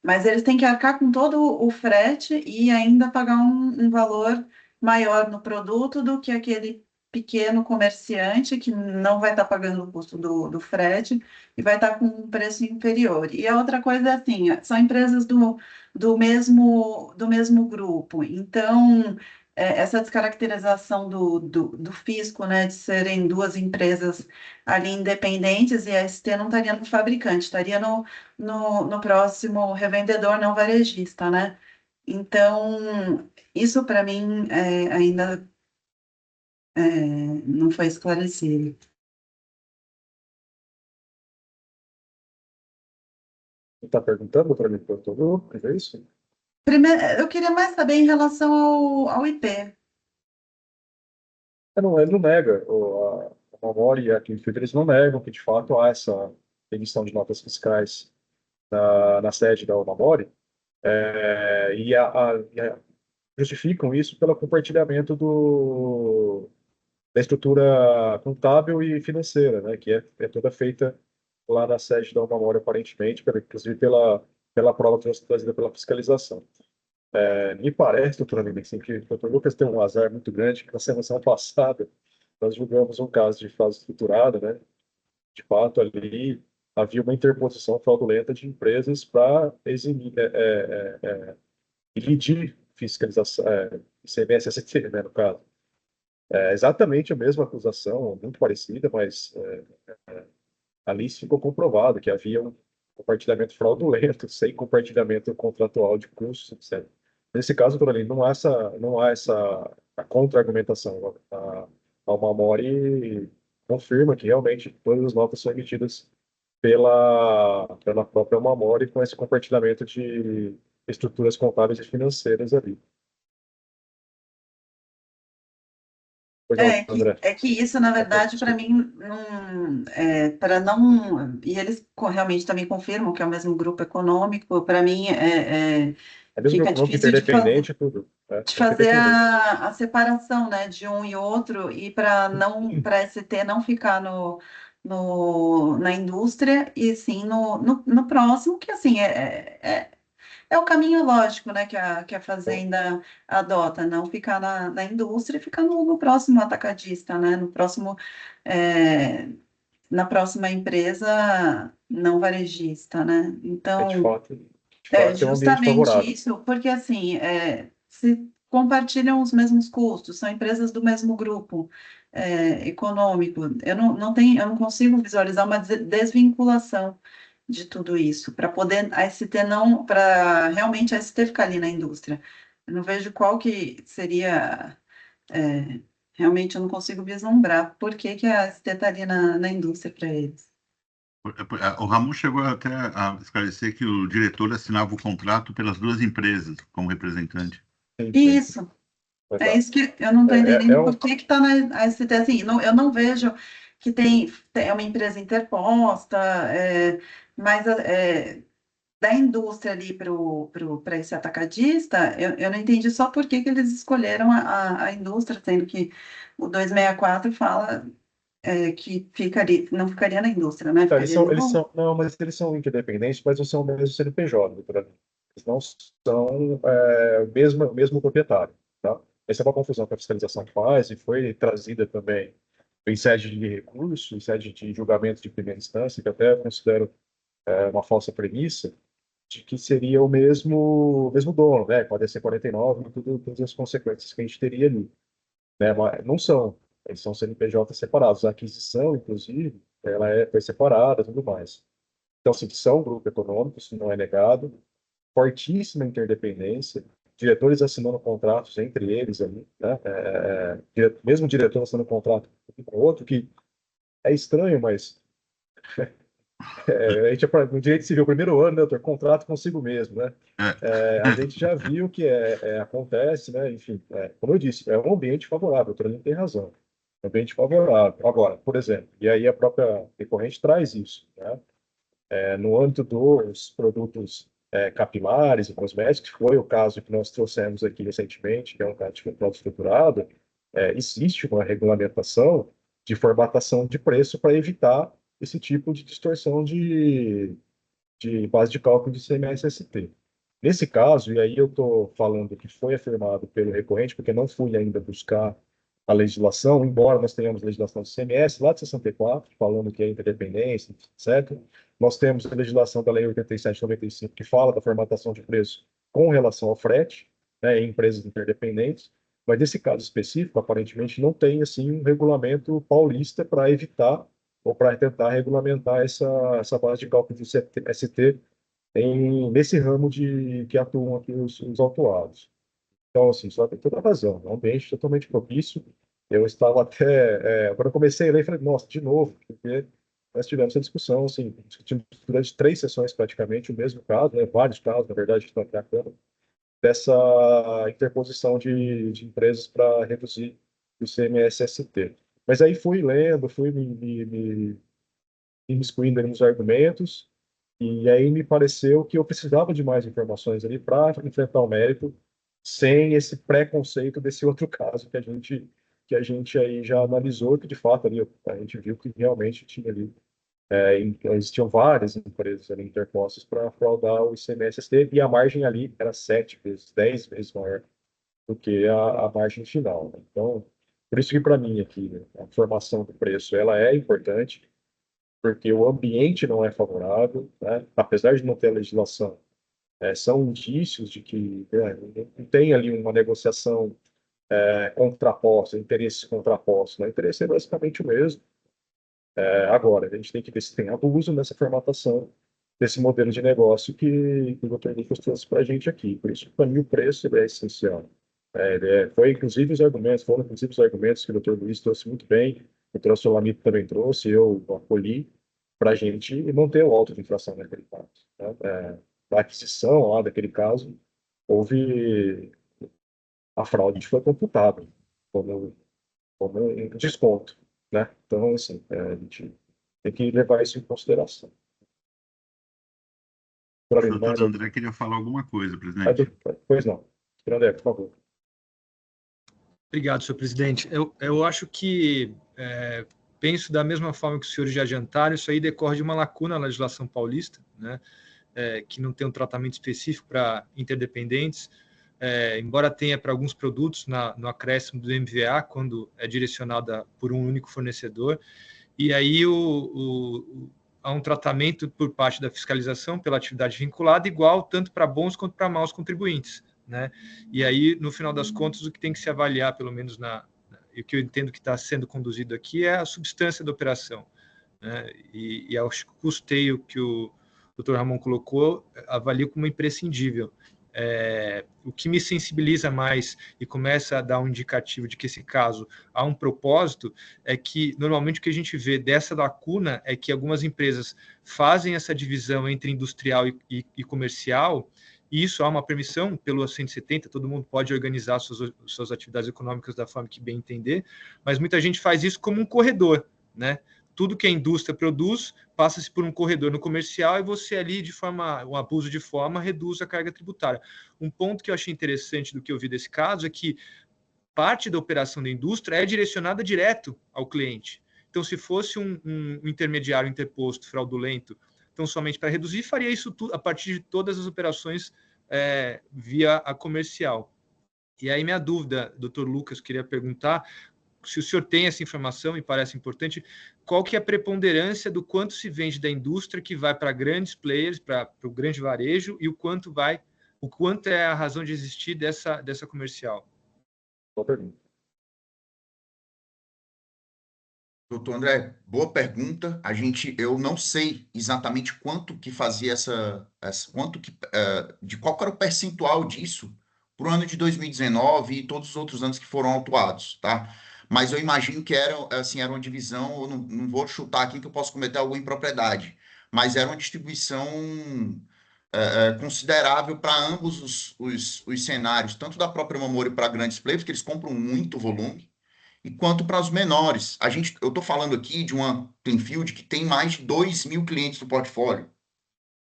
Mas eles têm que arcar com todo o frete e ainda pagar um valor maior no produto do que aquele pequeno comerciante que não vai estar pagando o custo do frete e vai estar com um preço inferior. E a outra coisa é assim, são empresas do mesmo grupo. Então, essa descaracterização do fisco, né, de serem duas empresas ali independentes, e a ST não estaria no fabricante, estaria no próximo revendedor não varejista, né? Então, isso para mim ainda não foi esclarecido. Você está perguntando para mim para todo é isso? Primeiro, eu queria mais saber em relação ao IP. Ele não nega, a Mamori e a Cleanfield, eles não negam que de fato há essa emissão de notas fiscais na sede da Mamori, justificam isso pelo compartilhamento da estrutura contábil e financeira, né, que é toda feita lá na sede da Mamori, aparentemente, inclusive pela prova trazida pela fiscalização. Me parece, doutor Aline, assim, que o doutor Lucas tem um azar muito grande, que na semana passada nós julgamos um caso de fraude estruturada, né? De fato, ali havia uma interposição fraudulenta de empresas para eximir, emitir fiscalização, ICMS, ST, né, no caso. É exatamente a mesma acusação, muito parecida, mas ali ficou comprovado que havia um compartilhamento fraudulento, sem compartilhamento contratual de custos, etc. Nesse caso, doutor Aline, não há essa a contra-argumentação. A Mamori confirma que realmente todas as notas são emitidas pela própria Mamori com esse compartilhamento de estruturas contábeis e financeiras ali. Pois não, É que, André. é que isso, na verdade, para Desculpa. mim, não, para não. E eles realmente também confirmam que é o mesmo grupo econômico, para mim, É mesmo fica econômico difícil de fazer. interdependente e tudo. De Tem que ser fazer independente. a separação, né, de um e outro, e para a ST não ficar na indústria, e sim no próximo, que assim é o caminho lógico, né, que a Então, fazenda adota, não ficar na indústria e ficar no próximo atacadista, né, no próximo é, na próxima empresa não varejista, né? É de Então, fato, é é um ambiente justamente favorável. isso, porque assim, se compartilham os mesmos custos, são empresas do mesmo grupo econômico. Eu não consigo visualizar uma desvinculação de tudo isso, para poder a ST não, para realmente a ST ficar ali na indústria. Eu não vejo qual que seria, realmente eu não consigo vislumbrar por que que a ST está ali na indústria para eles. O Ramon chegou até a esclarecer que o diretor assinava o contrato pelas duas empresas como representante. Sim, sim, Isso. É exato. isso que eu não estou É entendendo um, por que está na ST assim. Eu não vejo que tem uma empresa interposta, mas da indústria ali para esse atacadista, eu não entendi só por que que eles escolheram a indústria, sendo que o 264 fala que não ficaria na indústria, né? Tá, Ficaria ali no. não, mas eles são interdependentes, mas não são o mesmo CNPJ, doutora. Eles não são o mesmo proprietário, tá? Essa é uma confusão que a fiscalização faz e foi trazida também em sede de recurso, em sede de julgamento de primeira instância, que até considero uma falsa premissa, de que seria o mesmo dono, né? Com a DC 49 e todas as consequências que a gente teria ali, né? Mas não são. Eles são CNPJ separados. A aquisição, inclusive, foi separada e tudo mais. Então, assim, são um grupo econômico, isso não é negado. Fortíssima interdependência, diretores assinando contratos entre eles ali, né? Mesmo diretor assinando contrato com outro, que é estranho, mas a gente, no direito civil, primeiro ano, né, doutor, contrato consigo mesmo, né? É. A gente já viu que acontece, né? Enfim, como eu disse, é um ambiente favorável, o doutor tem razão. É um ambiente favorável. Agora, por exemplo, e aí a própria recorrente traz isso, né? No âmbito dos produtos capilares e cosméticos, que foi o caso que nós trouxemos aqui recentemente, que é um caso de controle estruturado, existe uma regulamentação de formatação de preço para evitar esse tipo de distorção de base de cálculo de CMS-ST. Nesse caso, e aí eu estou falando que foi afirmado pelo recorrente, porque não fui ainda buscar a legislação, embora nós tenhamos legislação do CMS lá de 64, falando que é interdependência, certo? Nós temos a legislação da Lei 87/95, que fala da formatação de preço com relação ao frete, né, em empresas interdependentes, mas nesse caso específico, aparentemente, não tem assim um regulamento paulista para evitar ou para tentar regulamentar essa base de cálculo de ST nesse ramo que atuam aqui os autuados. Então, assim, só tem toda a razão, é um ambiente totalmente propício. Eu estava até, quando eu comecei a ler, falei, nossa, de novo, porque nós tivemos essa discussão, assim, discutimos durante 3 sessões praticamente o mesmo caso, né, vários casos, na verdade, estão aqui na Câmara, dessa interposição de empresas para reduzir o CMS-ST. Mas aí fui lendo, fui me imiscuindo nos argumentos, e aí me pareceu que eu precisava de mais informações ali para enfrentar o mérito, sem esse preconceito desse outro caso que a gente aí já analisou, que de fato ali a gente viu que realmente tinha ali, existiam várias empresas ali interpostas para fraudar o ICMS-ST, e a margem ali era 7 vezes, 10 vezes maior do que a margem final, né? Então, por isso que para mim aqui, né, a formação do preço ela é importante, porque o ambiente não é favorável, né? Apesar de não ter legislação, são indícios de que não tem ali uma negociação contraposta, interesses contrapostos, né? O interesse é basicamente o mesmo. Agora, a gente tem que ver se tem abuso nessa formatação desse modelo de negócio que o Dr. Nicolas trouxe para a gente aqui. Por isso, para mim, o preço ele é essencial. Foram inclusive os argumentos que o Dr. Luiz trouxe muito bem, o Dr. Solamito também trouxe, eu acolhi, para a gente manter o auto de inflação naquele caso, né? Da aquisição lá daquele caso, houve a fraude foi computada como, como um desconto, né? Então, assim, a gente tem que levar isso em consideração. Para O mim, mais doutor alguma André queria falar alguma coisa, coisa? presidente. Pois não. André, por favor. Obrigado, senhor presidente. Eu acho que, penso da mesma forma que os senhores já adiantaram, isso aí decorre de uma lacuna na legislação paulista, né, que não tem um tratamento específico para interdependentes, embora tenha para alguns produtos no acréscimo do MVA, quando é direcionada por um único fornecedor. e aí há um tratamento por parte da fiscalização pela atividade vinculada igual tanto para bons quanto para maus contribuintes, né? E aí, no final das contas, o que tem que se avaliar, pelo menos e o que eu entendo que está sendo conduzido aqui é a substância da operação, né? E ao custeio que o Dr. Ramon colocou, avalio como imprescindível. O que me sensibiliza mais e começa a dar um indicativo de que esse caso há um propósito é que, normalmente, o que a gente vê dessa lacuna é que algumas empresas fazem essa divisão entre industrial e comercial, e isso há uma permissão pelo 170, todo mundo pode organizar suas atividades econômicas da forma que bem entender, mas muita gente faz isso como um corredor, né? Tudo que a indústria produz passa-se por um corredor no comercial e você ali, de forma, um abuso de forma, reduz a carga tributária. Um ponto que eu achei interessante do que eu vi desse caso é que parte da operação da indústria é direcionada direto ao cliente. Então, se fosse um intermediário interposto fraudulento, então somente para reduzir, faria isso tudo a partir de todas as operações via a comercial. E aí minha dúvida, doutor Lucas, queria perguntar, se o senhor tem essa informação, me parece importante, qual que é a preponderância do quanto se vende da indústria que vai para grandes players, para o grande varejo, e o quanto é a razão de existir dessa comercial? Boa pergunta. Doutor André, boa pergunta. Eu não sei exatamente quanto que fazia de qual era o percentual disso para o ano de 2019 e todos os outros anos que foram autuados, tá? Mas eu imagino que era uma divisão, eu não vou chutar aqui que eu posso cometer alguma impropriedade, mas era uma distribuição considerável para ambos os cenários, tanto da própria Mamori para grandes players, que eles compram muito volume, e quanto para os menores. Eu estou falando aqui de uma Cleanfield que tem mais de 2.000 clientes no portfólio.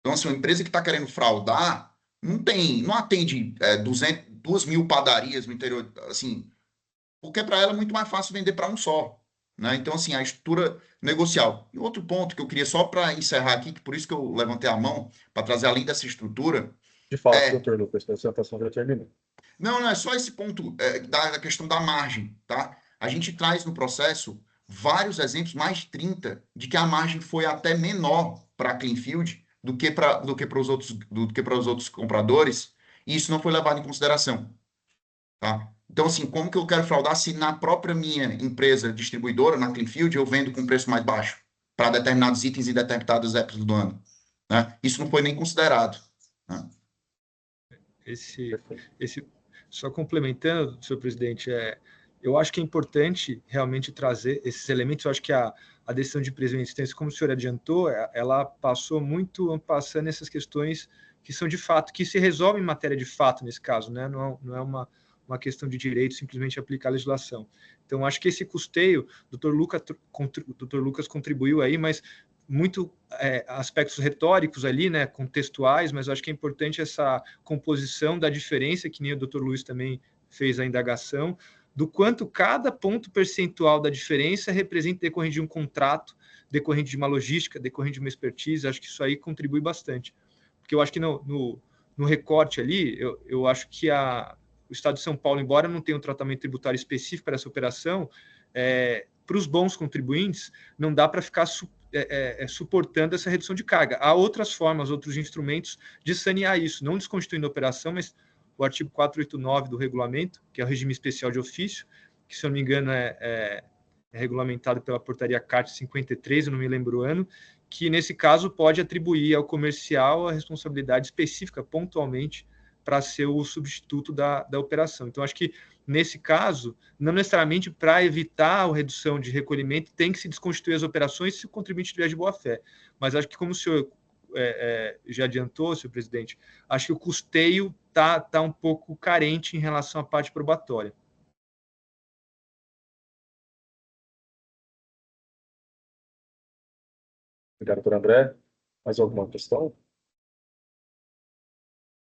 Então, assim, uma empresa que está querendo fraudar não atende 2.000 padarias no interior, assim, porque para ela é muito mais fácil vender para um só, né? Então, assim, a estrutura negocial. E outro ponto que eu queria só para encerrar aqui, que por isso que eu levantei a mão, para trazer além dessa estrutura, De fato, doutor Lucas, a apresentação já terminou. Não, é só esse ponto da questão da margem, tá? A gente traz no processo vários exemplos, mais de 30, de que a margem foi até menor para a Cleanfield do que para os outros compradores, e isso não foi levado em consideração, tá? Então, assim, como que eu quero fraudar se na própria minha empresa distribuidora, na Cleanfield, eu vendo com preço mais baixo para determinados itens em determinadas épocas do ano, né? Isso não foi nem considerado, né? Só complementando, senhor presidente, eu acho que é importante realmente trazer esses elementos. Eu acho que a decisão de prisão em instância, como o senhor adiantou, ela passou muito passando essas questões que são de fato, que se resolvem em matéria de fato nesse caso, né? Não é uma questão de direito, simplesmente aplicar a legislação. Então, acho que esse custeio, o Dr. Lucas contribuiu aí, mas muito aspectos retóricos ali, né, contextuais, mas eu acho que é importante essa composição da diferença, que nem o Dr. Luiz também fez a indagação, do quanto cada ponto percentual da diferença representa decorrente de um contrato, decorrente de uma logística, decorrente de uma expertise. Acho que isso aí contribui bastante. Porque eu acho que no recorte ali, eu acho que o Estado de São Paulo, embora não tenha um tratamento tributário específico para essa operação, para os bons contribuintes, não dá para ficar suportando essa redução de carga. Há outras formas, outros instrumentos de sanear isso, não desconstituindo a operação, mas o artigo 489 do regulamento, que é o regime especial de ofício, que, se eu não me engano, é regulamentado pela portaria CART 53, eu não me lembro o ano, que, nesse caso, pode atribuir ao comercial a responsabilidade específica, pontualmente, para ser o substituto da operação. Então, acho que, nesse caso, não necessariamente para evitar a redução de recolhimento, tem que se desconstituir as operações se o contribuinte estiver de boa-fé. Mas acho que, como o senhor já adiantou, senhor presidente, acho que o custeio está um pouco carente em relação à parte probatória. Obrigado, doutor André. Mais alguma questão?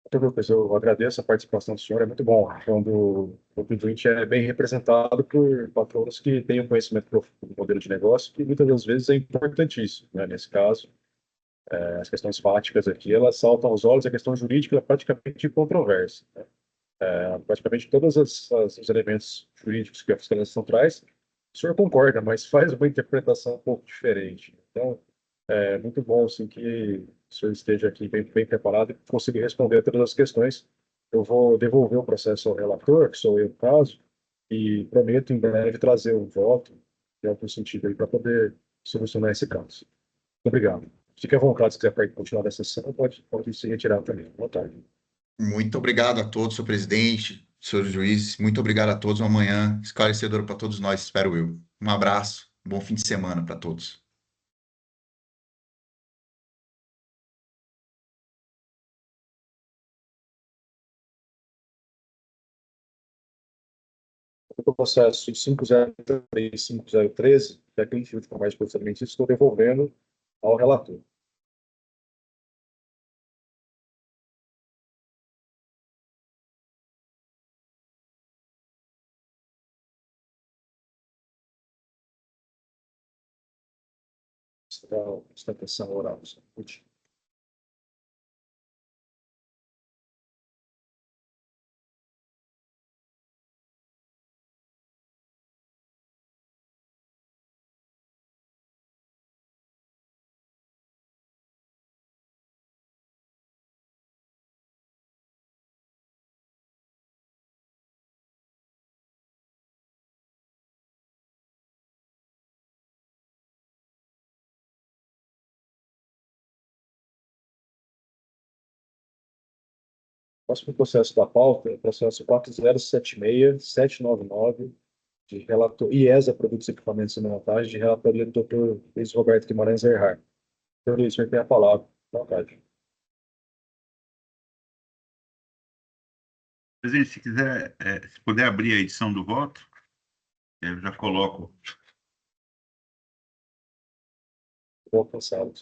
Doutor Lucas, eu agradeço a participação do senhor, é muito bom quando o contribuinte é bem representado por patronos que tenham conhecimento profundo do modelo de negócio, que muitas das vezes é importantíssimo, né? Nesse caso, as questões fáticas aqui, elas saltam aos olhos, a questão jurídica é praticamente controversa, né? Praticamente todos os elementos jurídicos que a fiscalização traz o senhor concorda, mas faz uma interpretação um pouco diferente. Então, é muito bom assim, que o senhor esteja aqui bem preparado e consiga responder a todas as questões. Eu vou devolver o processo ao relator, que sou eu, no caso, e prometo em breve trazer um voto em algum sentido aí para poder solucionar esse caso. Muito obrigado. Fique à vontade, se quiser continuar a sessão, pode se retirar também. Boa tarde. Muito obrigado a todos, senhor presidente, senhores juízes. Muito obrigado a todos. Uma manhã esclarecedora para todos nós, espero eu. Um abraço, bom fim de semana para todos. O processo 503 5013, que é aquele tipo de comércio procedimento, estou devolvendo ao relator. Sustentação oral. Próximo processo da pauta é o processo 4076799, de relator IESA Produtos e Equipamentos e Montagem, de relatoria do Dr. Luiz Roberto Guimarães Erhard. Dr. Luiz, o senhor tem a palavra. Boa tarde. Presidente, se quiser, se puder abrir a edição do voto, eu já coloco. Vou alcançá-lo.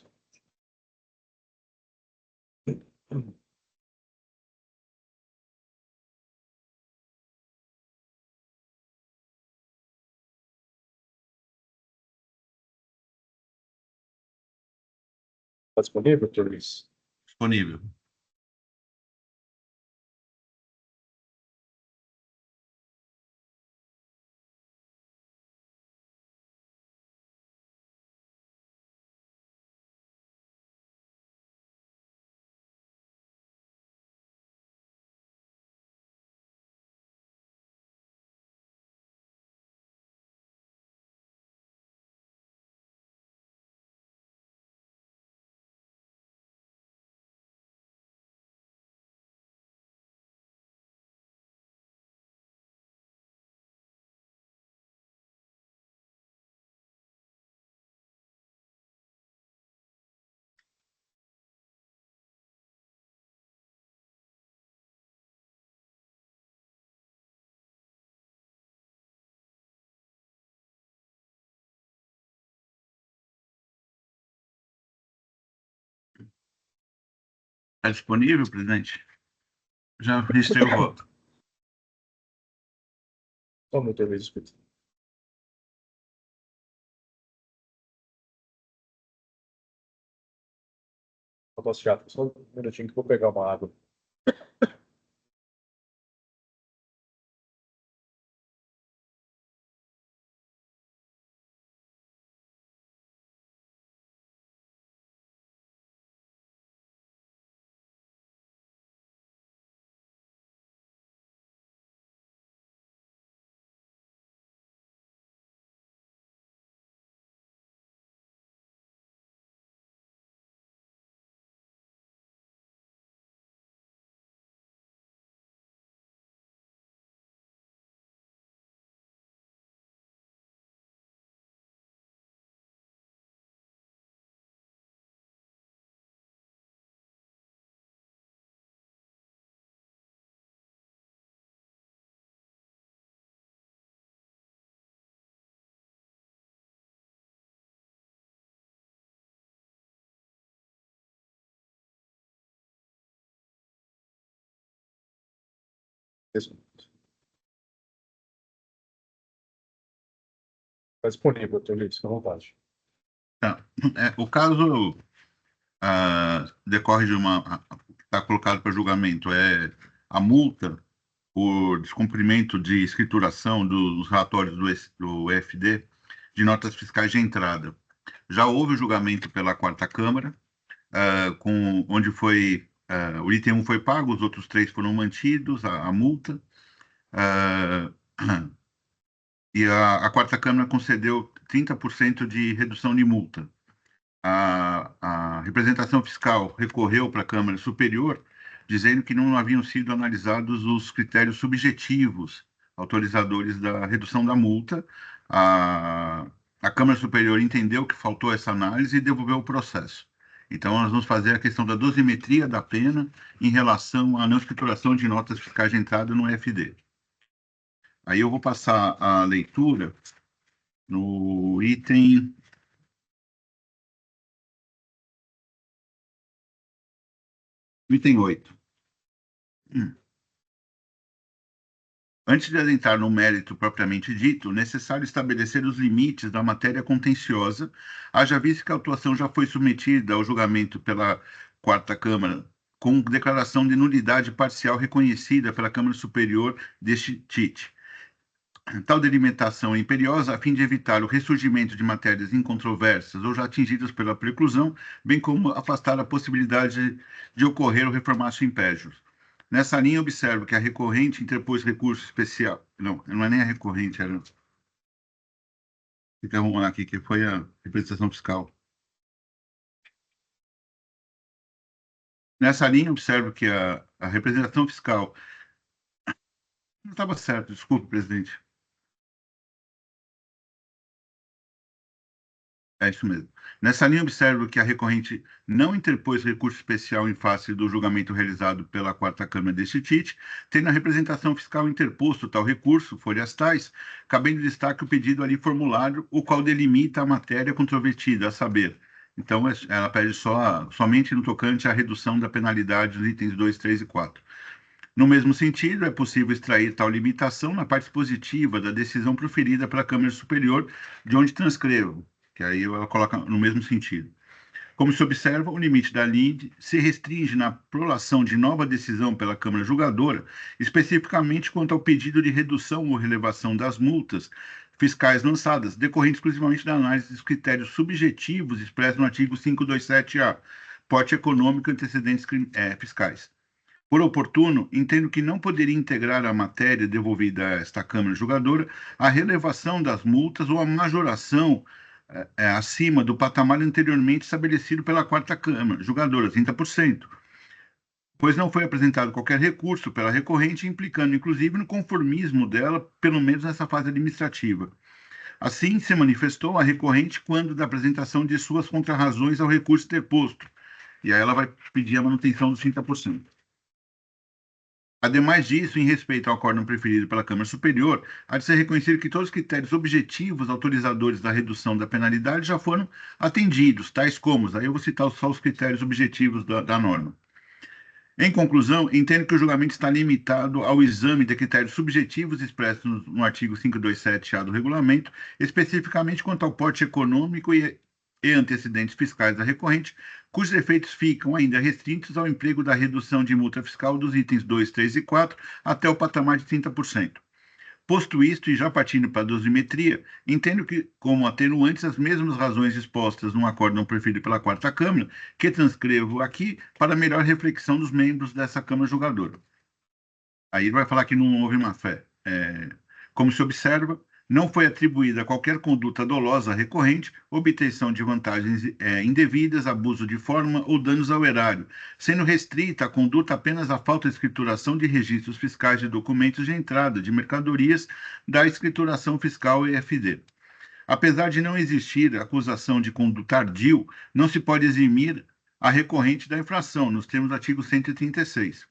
Está disponível, Dr. Luiz? Disponível. Está disponível, presidente? Já registrei o voto. Só um Dr. Luiz, escuta. Eu posso já, só um minutinho que eu vou pegar uma água. Está disponível, Dr. Luiz, fica à vontade. Tá. O caso decorre de está colocado para julgamento, a multa por descumprimento de escrituração dos relatórios do EFD de notas fiscais de entrada. Já houve o julgamento pela quarta Câmara, onde o item 1 foi pago, os outros 3 foram mantidos, a multa, e a quarta Câmara concedeu 30% de redução de multa. A representação fiscal recorreu para a Câmara Superior, dizendo que não haviam sido analisados os critérios subjetivos autorizadores da redução da multa. A Câmara Superior entendeu que faltou essa análise e devolveu o processo. Então, nós vamos fazer a questão da dosimetria da pena em relação à não escrituração de notas fiscais de entrada no EFD. Aí eu vou passar a leitura no item 8. Antes de adentrar no mérito propriamente dito, é necessário estabelecer os limites da matéria contenciosa, haja visto que a autuação já foi submetida ao julgamento pela quarta Câmara, com declaração de nulidade parcial reconhecida pela Câmara Superior deste TIT. Tal delimitação é imperiosa a fim de evitar o ressurgimento de matérias incontroversas ou já atingidas pela preclusão, bem como afastar a possibilidade de ocorrer o reformatio impégius. Nessa linha, observo que a recorrente interpôs recurso especial. Não é nem a recorrente, era. Então, aqui, que foi a representação fiscal. Nessa linha, observo que a representação fiscal. Não estava certo, desculpe, presidente. É isso mesmo. Nessa linha, observo que a recorrente não interpôs recurso especial em face do julgamento realizado pela quarta Câmara deste TIT, tendo a representação fiscal interposto tal recurso, folhas tais, cabendo destaque o pedido ali formulário, o qual delimita a matéria controvertida, a saber. Então, ela pede somente no tocante à redução da penalidade dos itens 2, 3 e 4. No mesmo sentido, é possível extrair tal limitação na parte positiva da decisão proferida pela Câmara Superior, de onde transcrevo, que aí ela coloca no mesmo sentido. Como se observa, o limite da lide se restringe na prolação de nova decisão pela Câmara Julgadora, especificamente quanto ao pedido de redução ou relevação das multas fiscais lançadas, decorrente exclusivamente da análise dos critérios subjetivos expressos no artigo 527-A, porte econômico e antecedentes fiscais. Por oportuno, entendo que não poderia integrar a matéria devolvida a esta Câmara Julgadora a relevação das multas ou a majoração acima do patamar anteriormente estabelecido pela quarta Câmara Julgadora, 30%, pois não foi apresentado qualquer recurso pela recorrente, implicando inclusive no conformismo dela, pelo menos nessa fase administrativa. Assim, se manifestou a recorrente quando da apresentação de suas contrarrazões ao recurso interposto, e aí ela vai pedir a manutenção dos 30%. Ademais disso, em respeito ao acórdão preferido pela Câmara Superior, há de ser reconhecido que todos os critérios objetivos autorizadores da redução da penalidade já foram atendidos, tais como, aí eu vou citar só os critérios objetivos da norma. Em conclusão, entendo que o julgamento está limitado ao exame de critérios subjetivos expressos no artigo 527-A do regulamento, especificamente quanto ao porte econômico e antecedentes fiscais da recorrente, cujos efeitos ficam ainda restritos ao emprego da redução de multa fiscal dos itens 2, 3 e 4 até o patamar de 30%. Posto isto, e já partindo para a dosimetria, entendo que, como atenuantes, as mesmas razões expostas no acórdão preferido pela quarta Câmara, que transcrevo aqui para melhor reflexão dos membros dessa Câmara Julgadora. Aí ele vai falar que não houve má-fé. Como se observa, não foi atribuída qualquer conduta dolosa recorrente, obtenção de vantagens indevidas, abuso de forma ou danos ao erário, sendo restrita a conduta apenas à falta de escrituração de registros fiscais de documentos de entrada de mercadorias da escrituração fiscal EFD. Apesar de não existir acusação de conduta ardil, não se pode eximir a recorrente da infração, nos termos do artigo 136.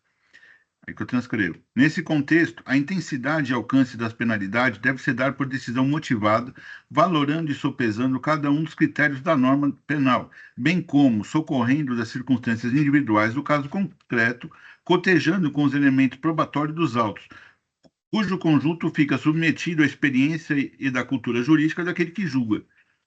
É que eu transcrevo. Nesse contexto, a intensidade e alcance das penalidades deve ser dada por decisão motivada, valorando e sopesando cada um dos critérios da norma penal, bem como socorrendo das circunstâncias individuais do caso concreto, cotejando com os elementos probatórios dos autos, cujo conjunto fica submetido à experiência e da cultura jurídica daquele que julga,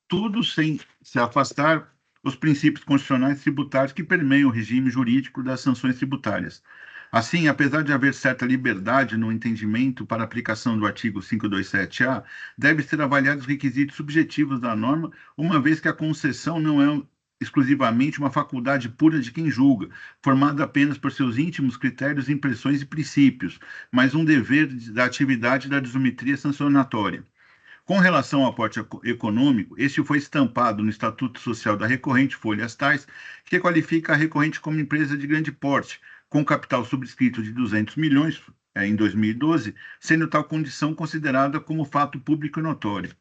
tudo sem se afastar os princípios constitucionais tributários que permeiam o regime jurídico das sanções tributárias. Assim, apesar de haver certa liberdade no entendimento para a aplicação do artigo 527-A, deve ser avaliados os requisitos subjetivos da norma, uma vez que a concessão não é exclusivamente uma faculdade pura de quem julga, formada apenas por seus íntimos critérios, impressões e princípios, mas um dever da atividade da desometria sancionatória. Com relação ao aporte econômico, este foi estampado no Estatuto Social da Recorrente, folhas tais, que qualifica a Recorrente como empresa de grande porte, com capital subscrito de 200 milhões em 2012, sendo tal condição considerada como fato público e notório.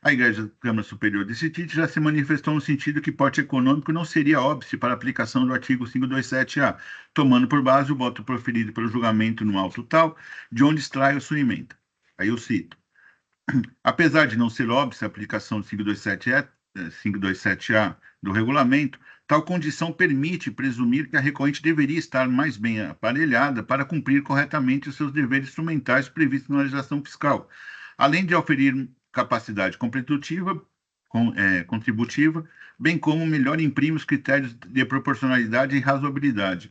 A Igreja Câmara Superior de CITIT já se manifestou no sentido que porte econômico não seria óbice para a aplicação do artigo 527-A, tomando por base o voto proferido pelo julgamento no auto tal, de onde extrai a sua emenda. Aí eu cito. Apesar de não ser óbvia a aplicação do 527-A do regulamento, tal condição permite presumir que a recorrente deveria estar mais bem aparelhada para cumprir corretamente os seus deveres instrumentais previstos na legislação fiscal, além de oferir capacidade contributiva, bem como melhor imprime os critérios de proporcionalidade e razoabilidade.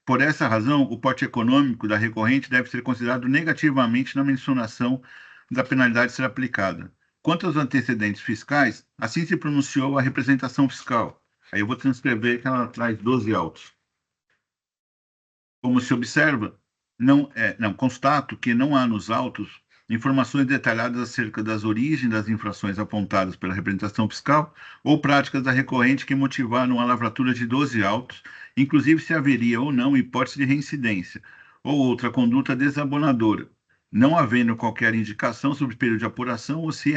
Por essa razão, o porte econômico da recorrente deve ser considerado negativamente na mensuração da penalidade a ser aplicada. Quanto aos antecedentes fiscais, assim se pronunciou a representação fiscal. Aí eu vou transcrever que ela traz 12 autos. Como se observa, constato que não há nos autos informações detalhadas acerca das origens das infrações apontadas pela representação fiscal ou práticas da recorrente que motivaram a lavratura de 12 autos, inclusive se haveria ou não hipótese de reincidência ou outra conduta desabonadora, não havendo qualquer indicação sobre o período de apuração ou se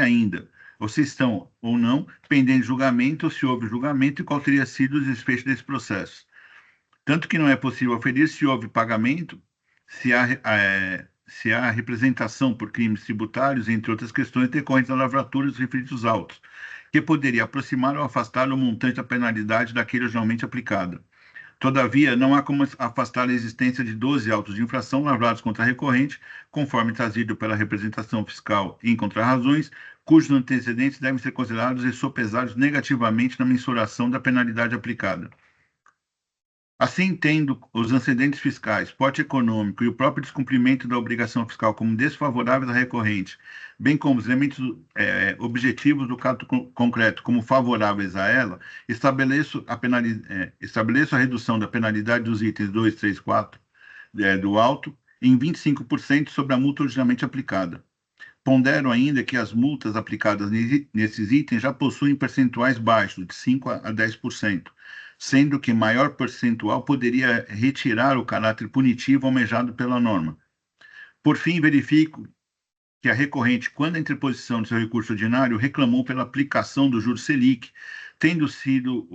estão ou não pendente de julgamento ou se houve julgamento e qual teria sido o desfecho desse processo. Tanto que não é possível aferir se houve pagamento, se há representação por crimes tributários, entre outras questões decorrentes da lavratura dos referidos autos, que poderia aproximar ou afastar o montante da penalidade daquele originalmente aplicada. Todavia, não há como afastar a existência de 12 autos de infração lavrados contra a recorrente, conforme trazido pela representação fiscal em contrarrazões, cujos antecedentes devem ser considerados e sopesados negativamente na mensuração da penalidade aplicada. Assim, tendo os antecedentes fiscais, porte econômico e o próprio descumprimento da obrigação fiscal como desfavoráveis à recorrente, bem como os elementos objetivos do caso concreto como favoráveis a ela, estabeleço a redução da penalidade dos itens 2, 3, 4 do auto em 25% sobre a multa originalmente aplicada. Pondero ainda que as multas aplicadas nesses itens já possuem percentuais baixos, de 5% a 10%, sendo que maior percentual poderia retirar o caráter punitivo almejado pela norma. Por fim, verifico que a recorrente, quando a interposição de seu recurso ordinário, reclamou pela aplicação do juros Selic, tendo sido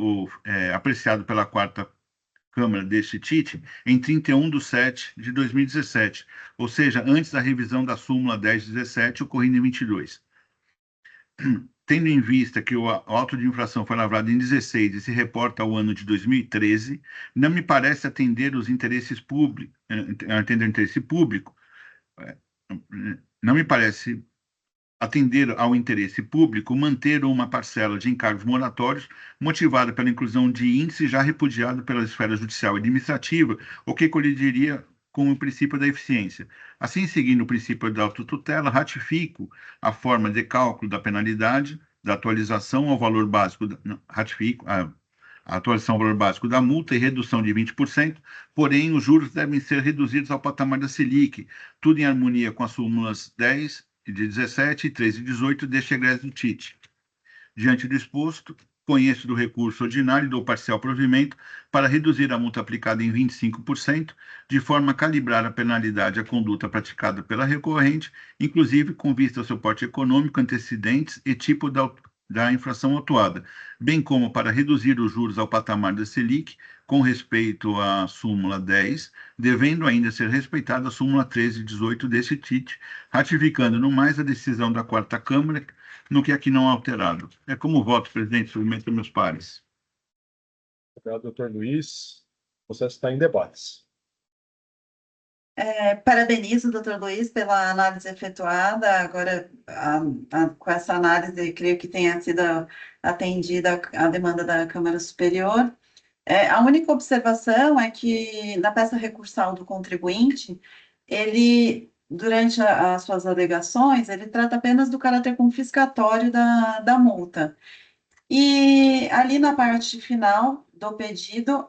apreciado pela quarta Câmara deste TIT em 31/7/2017, ou seja, antes da revisão da súmula 1017, ocorrida em 22. Tendo em vista que o auto de infração foi lavrado em 16 e se reporta ao ano de 2013, não me parece atender os interesses públicos, não me parece atender ao interesse público manter uma parcela de encargos moratórios motivada pela inclusão de índice já repudiado pela esfera judicial e administrativa, o que colidiria com o princípio da eficiência. Assim, seguindo o princípio da autotutela, ratifico a forma de cálculo da penalidade, da atualização ao valor básico, ratifico a atualização ao valor básico da multa e redução de 20%, porém, os juros devem ser reduzidos ao patamar da Selic, tudo em harmonia com as súmulas 10 de 17 e 13 e 18 deste egresso do TIT. Diante do exposto, conheço do recurso ordinário e do parcial provimento para reduzir a multa aplicada em 25%, de forma a calibrar a penalidade à conduta praticada pela recorrente, inclusive com vista ao seu porte econômico, antecedentes e tipo da infração autuada, bem como para reduzir os juros ao patamar da Selic, com respeito à súmula 10, devendo ainda ser respeitada a súmula 13 e 18 desse TIT, ratificando no mais a decisão da quarta Câmara, no que aqui não há alterado. É como voto, presidente, submeto aos meus pares. Obrigado, doutor Luiz. O processo está em debates. Parabenizo o doutor Luiz pela análise efetuada. Agora, com essa análise, creio que tenha sido atendida a demanda da Câmara Superior. A única observação é que na peça recursal do contribuinte, ele, durante as suas alegações, ele trata apenas do caráter confiscatório da multa. E ali na parte final do pedido,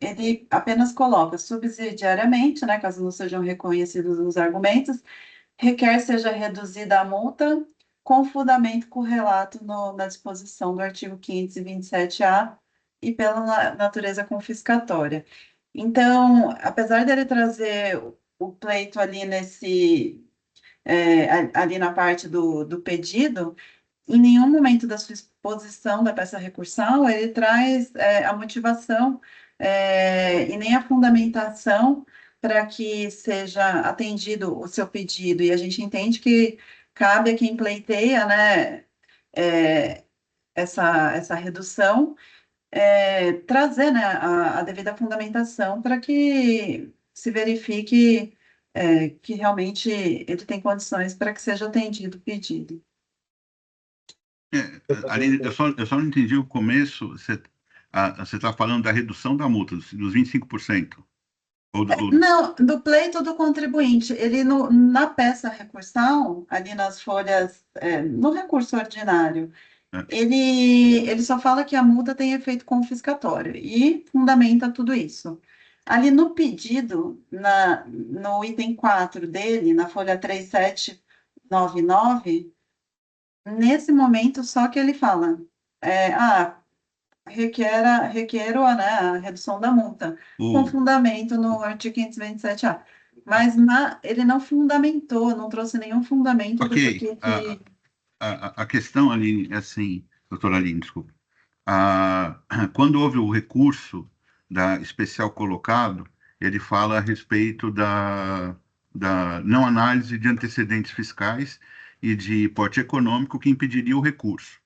ele apenas coloca subsidiariamente, né, caso não sejam reconhecidos os argumentos, requer seja reduzida a multa com fundamento correlato na disposição do artigo 527-A e pela natureza confiscatória. Então, apesar dele trazer o pleito ali ali na parte do pedido, em nenhum momento da sua exposição da peça recursal ele traz a motivação e nem a fundamentação para que seja atendido o seu pedido. E a gente entende que cabe a quem pleiteia, né, essa redução, trazer, né, a devida fundamentação para que se verifique que realmente ele tem condições para que seja atendido o pedido. Aline, eu só não entendi o começo. Você está falando da redução da multa, dos 25%. Não, do pleito do contribuinte, ele na peça recursal, ali nas folhas, no recurso ordinário, É. ele só fala que a multa tem efeito confiscatório e fundamenta tudo isso. Ali no pedido, no item 4 dele, na folha 3799, nesse momento só que ele fala, requer né, a redução da multa, com fundamento no artigo 527-A. Mas ele não fundamentou, não trouxe nenhum fundamento do Ok. porquê que... A questão, Aline, é assim, doutora Aline, desculpa. Quando houve o recurso da especial colocado, ele fala a respeito da não análise de antecedentes fiscais e de porte econômico que impediria o recurso.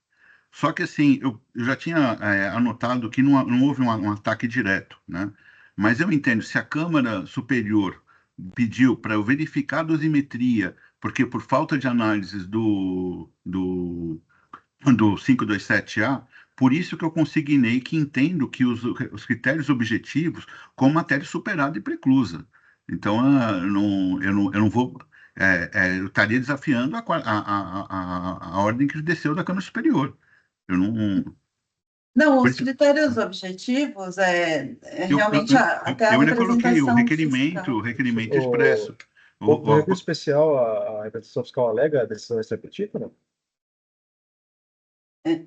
Só que, assim, eu já tinha anotado que não houve um ataque direto, né? Mas eu entendo, se a Câmara Superior pediu para eu verificar a dosimetria, porque por falta de análises do 527A, por isso que eu consignei que entendo que os critérios objetivos como matéria superada e preclusa. Então, eu não vou... eu estaria desafiando a ordem que desceu da Câmara Superior. Eu não... Não, Por os isso, critérios objetivos realmente até a eu ainda coloquei o representação requerimento, fiscal. o requerimento O, expresso. no recurso especial, a representação fiscal alega a decisão extrapetita, não?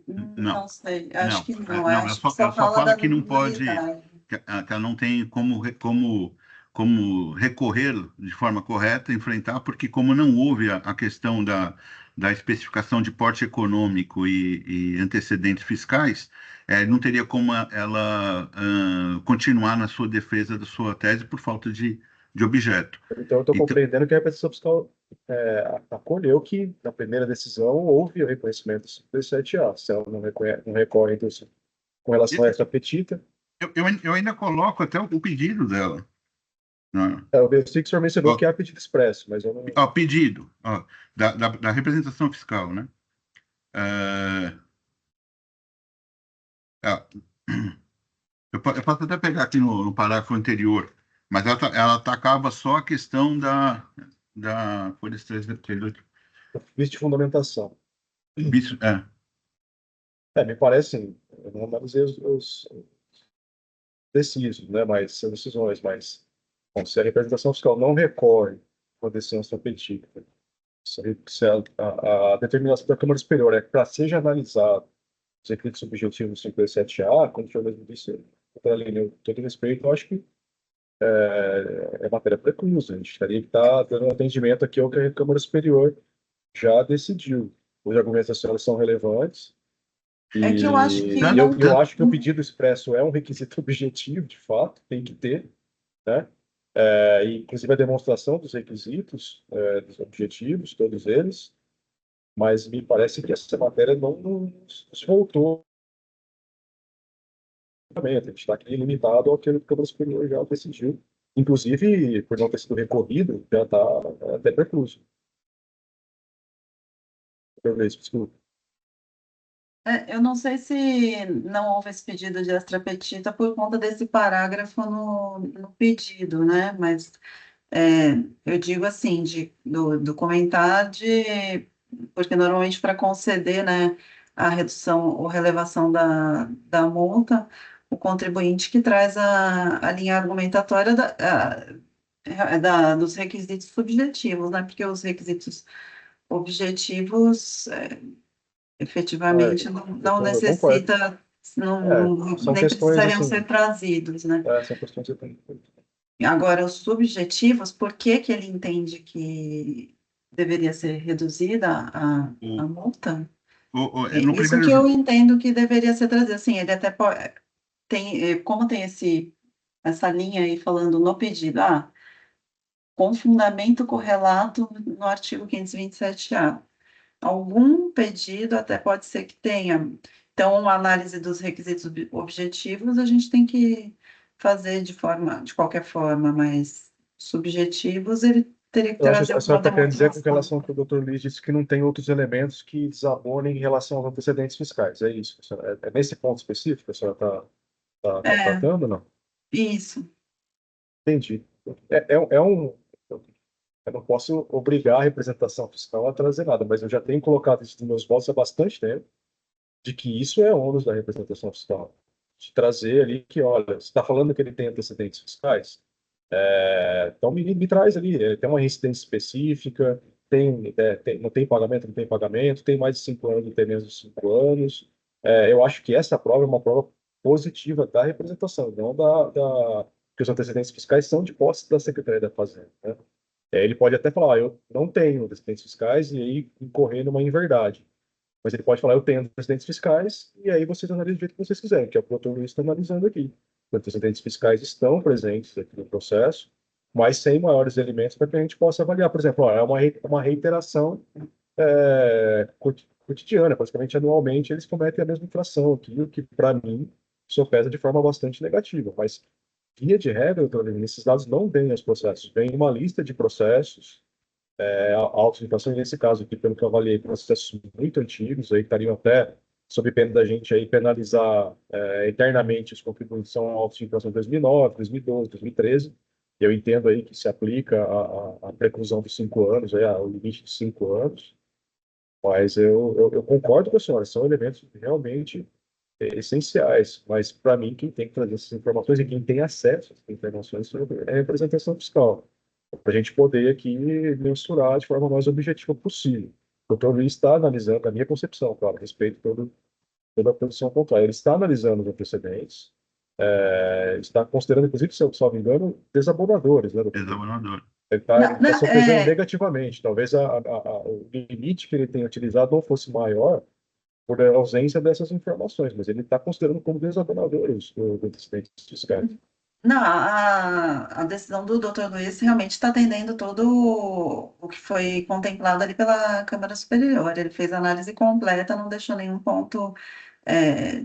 Não, Não sei, acho não, que não, não, acho que só ela só fala fala da que não pode, nulidade. que ela não tem como recorrer de forma correta, enfrentar, porque como não houve a questão da especificação de porte econômico e antecedentes fiscais, não teria como ela continuar na sua defesa da sua tese por falta de objeto. Então, eu estou Então, compreendendo que a representação fiscal acolheu que, na primeira decisão, houve o reconhecimento do 57A. Se ela não recorre, então, com relação a essa petita. eu ainda coloco até o pedido dela, né? Eu sei que o senhor mencionou que é pedido expresso, mas eu não. Pedido da representação fiscal, né? É, é, eu posso até pegar aqui no parágrafo anterior, mas ela atacava só a questão da folha 338. Visto de fundamentação. Isso, Me parece, assim, eu não analisei os decisos, né, mas são decisões, mas bom, se a representação fiscal não recorre com a decisão extrapetita, se a determinação da Câmara Superior é que para seja analisado os requisitos subjetivos do 57A, como o senhor mesmo disse, doutora Aline, todo respeito, eu acho que é matéria preclusa. A gente teria que estar dando atendimento aqui ao que a Câmara Superior já decidiu. Os argumentos da senhora são relevantes É que eu acho que e não. eu acho que o pedido expresso é um requisito objetivo, de fato, tem que ter, né? Inclusive a demonstração dos requisitos, dos objetivos, todos eles, mas me parece que essa matéria não se voltou. A gente está aqui limitado ao que a Câmara Superior já decidiu. Inclusive, por não ter sido recorrido, já está até precluso. Desculpa. Eu não sei se não houve esse pedido de extra-petita por conta desse parágrafo no pedido, né? Mas é, eu digo assim, do comentar porque normalmente para conceder, né, a redução ou relevação da multa, o contribuinte que traz a linha argumentatória dos requisitos subjetivos, né? Porque os requisitos objetivos efetivamente não Eu concordo. necessita, São nem questões precisariam assim, ser trazidos, né? são questões assim, Agora, os subjetivos, por que que ele entende que deveria ser reduzida a O, multa? no Isso que primeiro, eu entendo que deveria ser trazido. Assim, ele até como tem essa linha aí falando no pedido, com fundamento correlato no artigo 527-A. Algum pedido até pode ser que tenha. Então, a análise dos requisitos objetivos a gente tem que fazer de qualquer forma, mas subjetivos ele teria que eu acho que trazer a senhora alguma está querendo dizer com demonstração. relação ao que o Dr. Luiz disse que não tem outros elementos que desabonem em relação aos antecedentes fiscais. É isso? É nesse ponto específico que a senhora está É, tratando ou não? isso. Entendi. É um. Eu não posso obrigar a representação fiscal a trazer nada, mas eu já tenho colocado isso nos meus votos há bastante tempo, de que isso é ônus da representação fiscal. De trazer ali que, olha, você está falando que ele tem antecedentes fiscais? Então me traz ali, tem uma reincidência específica, não tem pagamento, não tem pagamento, tem mais de 5 anos, não tem menos de 5 anos. Eu acho que essa prova é uma prova positiva da representação, não que os antecedentes fiscais são de posse da Secretaria da Fazenda, né? Ele pode até falar, eu não tenho antecedentes fiscais e aí incorrer numa inverdade. Mas ele pode falar, eu tenho antecedentes fiscais, e aí vocês analisam do jeito que vocês quiserem, que é o que o Dr. Luiz está analisando aqui. Os antecedentes fiscais estão presentes aqui no processo, mas sem maiores elementos para que a gente possa avaliar. Por exemplo, é uma reiteração cotidiana, praticamente anualmente eles cometem a mesma infração, aquilo que, para mim, só pesa de forma bastante negativa. Mas, via de regra, doutor Lino, esses dados não vêm aos processos, vem uma lista de processos autos de infração, e nesse caso aqui, pelo que eu avaliei, processos muito antigos, aí que estariam até sob pena da gente aí penalizar eternamente os contribuintes são autos de infração de 2009, 2012, 2013. Eu entendo aí que se aplica a preclusão de 5 anos, o limite de 5 anos, mas eu concordo com a senhora, são elementos realmente essenciais, mas para mim quem tem que trazer essas informações e quem tem acesso a essas informações é a representação fiscal, para a gente poder aqui mensurar de forma mais objetiva possível. O doutor Luiz está analisando a minha concepção, claro, a respeito de toda a posição contrária. Ele está analisando os antecedentes, está considerando, inclusive, se eu não me engano, desabonadores, né, doutor Luiz? examinador. Não, Ele tá não, sofrendo negativamente. Talvez o limite que ele tenha utilizado não fosse maior por ausência dessas informações, mas ele está considerando como desabonadores os antecedentes fiscais. não, a decisão do Dr. Luiz realmente está atendendo todo o que foi contemplado ali pela Câmara Superior. Ele fez a análise completa, não deixou nenhum ponto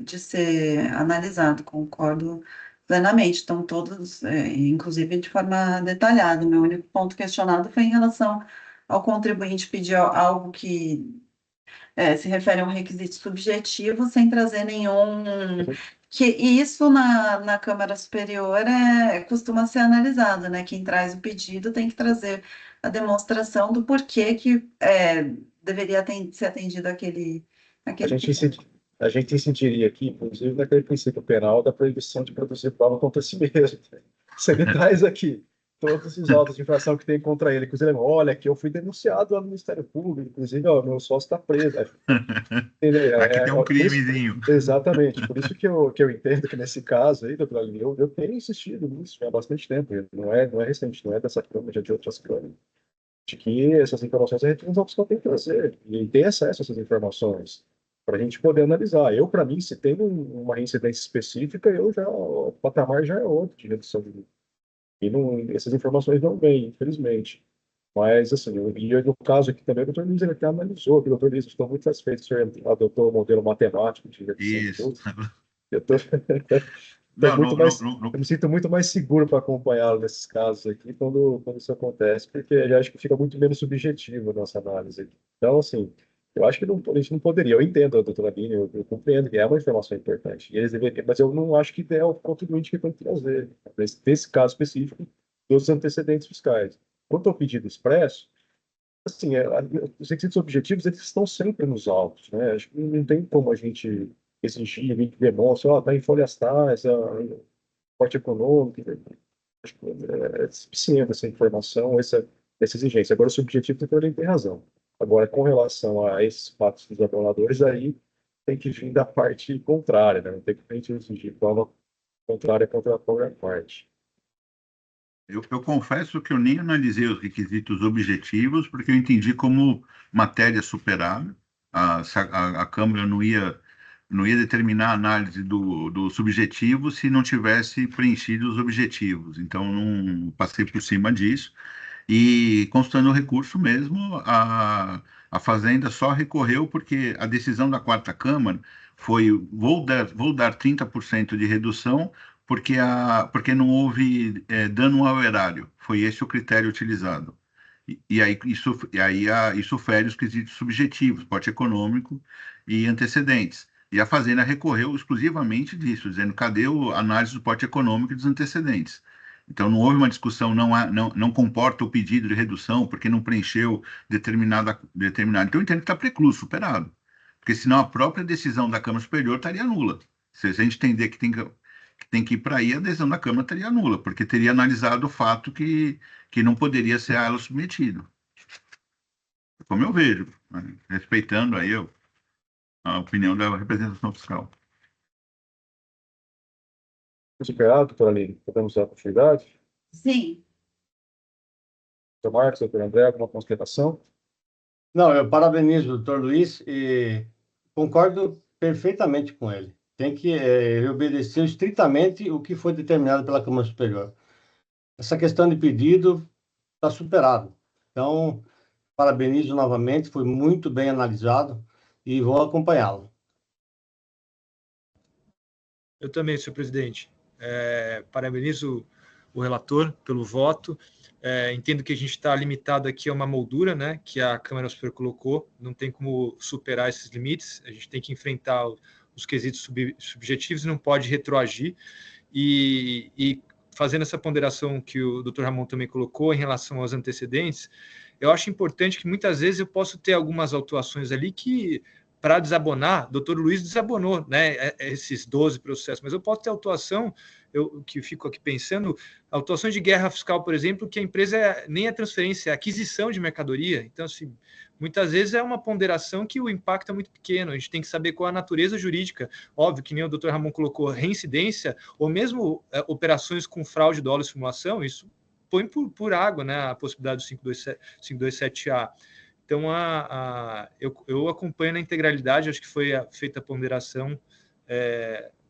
de ser analisado, concordo plenamente. Então, todos, inclusive de forma detalhada. O meu único ponto questionado foi em relação ao contribuinte pedir algo que se refere a um requisito subjetivo sem trazer nenhum. E isso na Câmara Superior costuma ser analisado, né? Quem traz o pedido tem que trazer a demonstração do porquê que deveria ser atendido A aquele gente, pedido. a gente incidiria aqui, inclusive, naquele princípio penal da proibição de produzir prova contra si mesmo. Você me traz aqui todos os autos de infração que tem contra ele. Inclusive, olha, aqui eu fui denunciado lá no Ministério Público, inclusive, ó, meu sócio está preso. Entendeu? Aqui tem um Por isso, crimezinho. exatamente, por isso que eu entendo que nesse caso aí, doutor Aline, eu tenho insistido nisso há bastante tempo. Não é recente, não é dessa Câmara, já de outras câmaras, de que essas informações a revisão fiscal tem que trazer e ter acesso a essas informações para a gente poder analisar. Para mim, se tem uma reincidência específica, o patamar já é outro de redução de lucro. E não, essas informações não vêm, infelizmente. Mas, assim, no caso aqui também, o doutor Luiz ele até analisou, que o doutor Luiz estou muito satisfeito, o senhor adotou o modelo matemático de redução de Isso. lucro. Eu tô, tô Não, muito mais, eu me sinto muito mais seguro para acompanhá-lo nesses casos aqui, quando isso acontece, porque eu acho que fica muito menos subjetivo a nossa análise aqui. Então, assim, Eu acho que a gente não poderia. Eu entendo a doutora Aline, eu compreendo que é uma informação importante. E eles deveriam, mas eu não acho que é o contribuinte que tem que trazer, nesse caso específico, dos antecedentes fiscais. Quanto ao pedido expresso, assim, os requisitos objetivos, eles estão sempre nos autos, né? Acho que não tem como a gente exigir, a gente demonstra, ó, está em folhas tais, porte econômico, acho que é suficiente essa informação, essa exigência. Agora, o subjetivo tem razão. Agora, com relação a esses fatos dos abonadores, aí tem que vir da parte contrária, né? Não tem que a gente exigir prova contrária contra a própria parte. Eu confesso que eu nem analisei os requisitos objetivos, porque eu entendi como matéria superada. A Câmara não ia determinar a análise do subjetivo se não tivesse preenchido os objetivos. Então, não passei por cima disso. E, constando o recurso mesmo, a Fazenda só recorreu porque a decisão da quarta Câmara foi: vou dar 30% de redução porque não houve dano ao erário. Foi esse o critério utilizado. Isso fere os quesitos subjetivos, porte econômico e antecedentes. E a Fazenda recorreu exclusivamente disso, dizendo: cadê a análise do porte econômico e dos antecedentes? Então, não houve uma discussão, não comporta o pedido de redução porque não preencheu determinado. Então, eu entendo que está precluso, superado. Porque senão a própria decisão da Câmara Superior estaria nula. Se a gente entender que tem que ir para aí, a decisão da Câmara estaria nula, porque teria analisado o fato que não poderia ser a ela submetido. Como eu vejo, né? Respeitando aí a opinião da representação fiscal. Superado, doutora Aline, podemos dar continuidade? Sim, Doutor Marcos, doutor André, alguma consideração? Não, eu parabenizo o doutor Luiz e concordo perfeitamente com ele. Tem que ele obedeceu estritamente o que foi determinado pela Câmara Superior. Essa questão de pedido está superado. Então, parabenizo novamente, foi muito bem analisado e vou acompanhá-lo. Eu também, senhor presidente. Parabenizo o relator pelo voto. Entendo que a gente está limitado aqui a uma moldura, né, que a Câmara Superior colocou. Não tem como superar esses limites. A gente tem que enfrentar os quesitos subjetivos, não pode retroagir. E fazendo essa ponderação que o doutor Ramon também colocou em relação aos antecedentes, eu acho importante que muitas vezes eu posso ter algumas autuações ali que, para desabonar, doutor Luiz desabonou, né, esses 12 processos, mas eu posso ter autuação, eu que fico aqui pensando, autuações de guerra fiscal, por exemplo, que a empresa nem é transferência, é aquisição de mercadoria. Então, assim, muitas vezes é uma ponderação que o impacto é muito pequeno, a gente tem que saber qual a natureza jurídica. Óbvio que nem o doutor Ramon colocou, reincidência, ou mesmo operações com fraude, dolo e simulação, isso põe por água, né, a possibilidade do 527A. Então, eu acompanho na integralidade, acho que foi feita a ponderação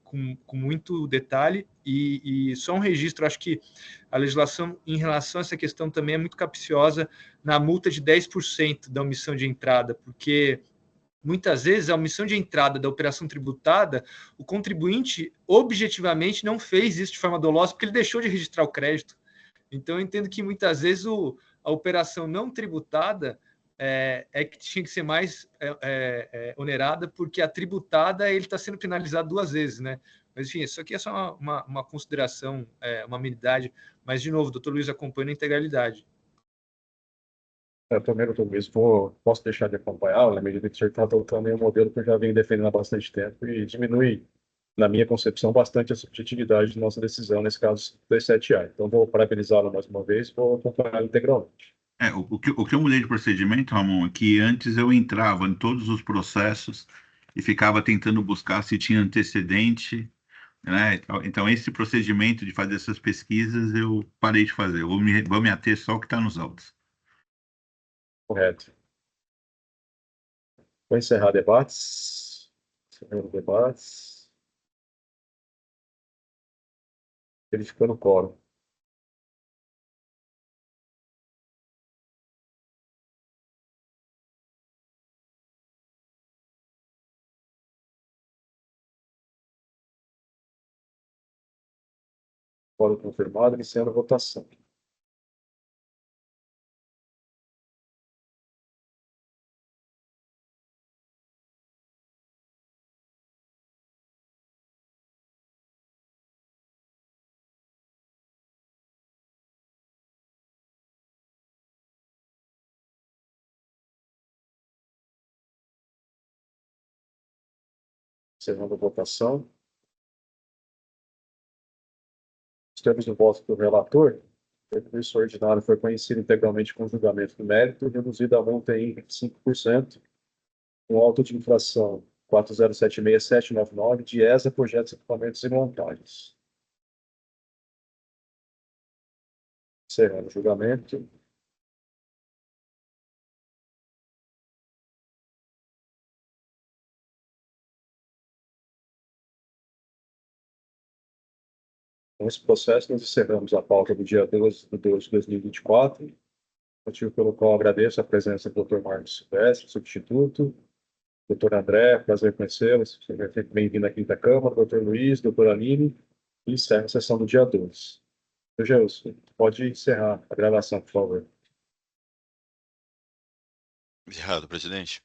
com muito detalhe, e só um registro, acho que a legislação em relação a essa questão também é muito capciosa na multa de 10% da omissão de entrada, porque muitas vezes a omissão de entrada da operação tributada, o contribuinte objetivamente não fez isso de forma dolosa porque ele deixou de registrar o crédito. Então, eu entendo que muitas vezes a operação não tributada que tinha que ser mais onerada, porque a tributada ele está sendo penalizado duas vezes, né? Mas, enfim, isso aqui é só uma consideração, uma amenidade. Mas, de novo, o doutor Luiz acompanha a integralidade. Eu também, doutor Luiz, posso deixar de acompanhar, na medida que o senhor está adotando aí um modelo que eu já venho defendendo há bastante tempo e diminui, na minha concepção, bastante a subjetividade de nossa decisão, nesse caso, do 7A. Então, vou parabenizá-lo mais uma vez e vou acompanhá-lo integralmente. O que eu mudei de procedimento, Ramon, é que antes eu entrava em todos os processos e ficava tentando buscar se tinha antecedente, né? Então, esse procedimento de fazer essas pesquisas eu parei de fazer. Eu vou me ater só ao que está nos autos. Correto. Vou encerrar debates. Encerrando debates. Verificando o quórum. Quórum confirmado, iniciando a votação. Encerrando a votação. Os termos do voto do relator. O recurso ordinário foi conhecido integralmente com julgamento do mérito, reduzido a multa em 25%, com auto de infração 4076799, de ESA, projetos, equipamentos e montagens. Encerrando o julgamento. Com esse processo, nós encerramos a pauta do dia 12 de 2 de 2024, motivo pelo qual agradeço a presença do Dr. Marcos Silvestre, substituto, Dr. André, prazer conhecê-lo, seja sempre bem-vindo à Quinta Câmara, Dr. Luiz, Dr. Aline, e encerra a sessão do dia 12. Gelson, pode encerrar a gravação, por favor. Errado, presidente.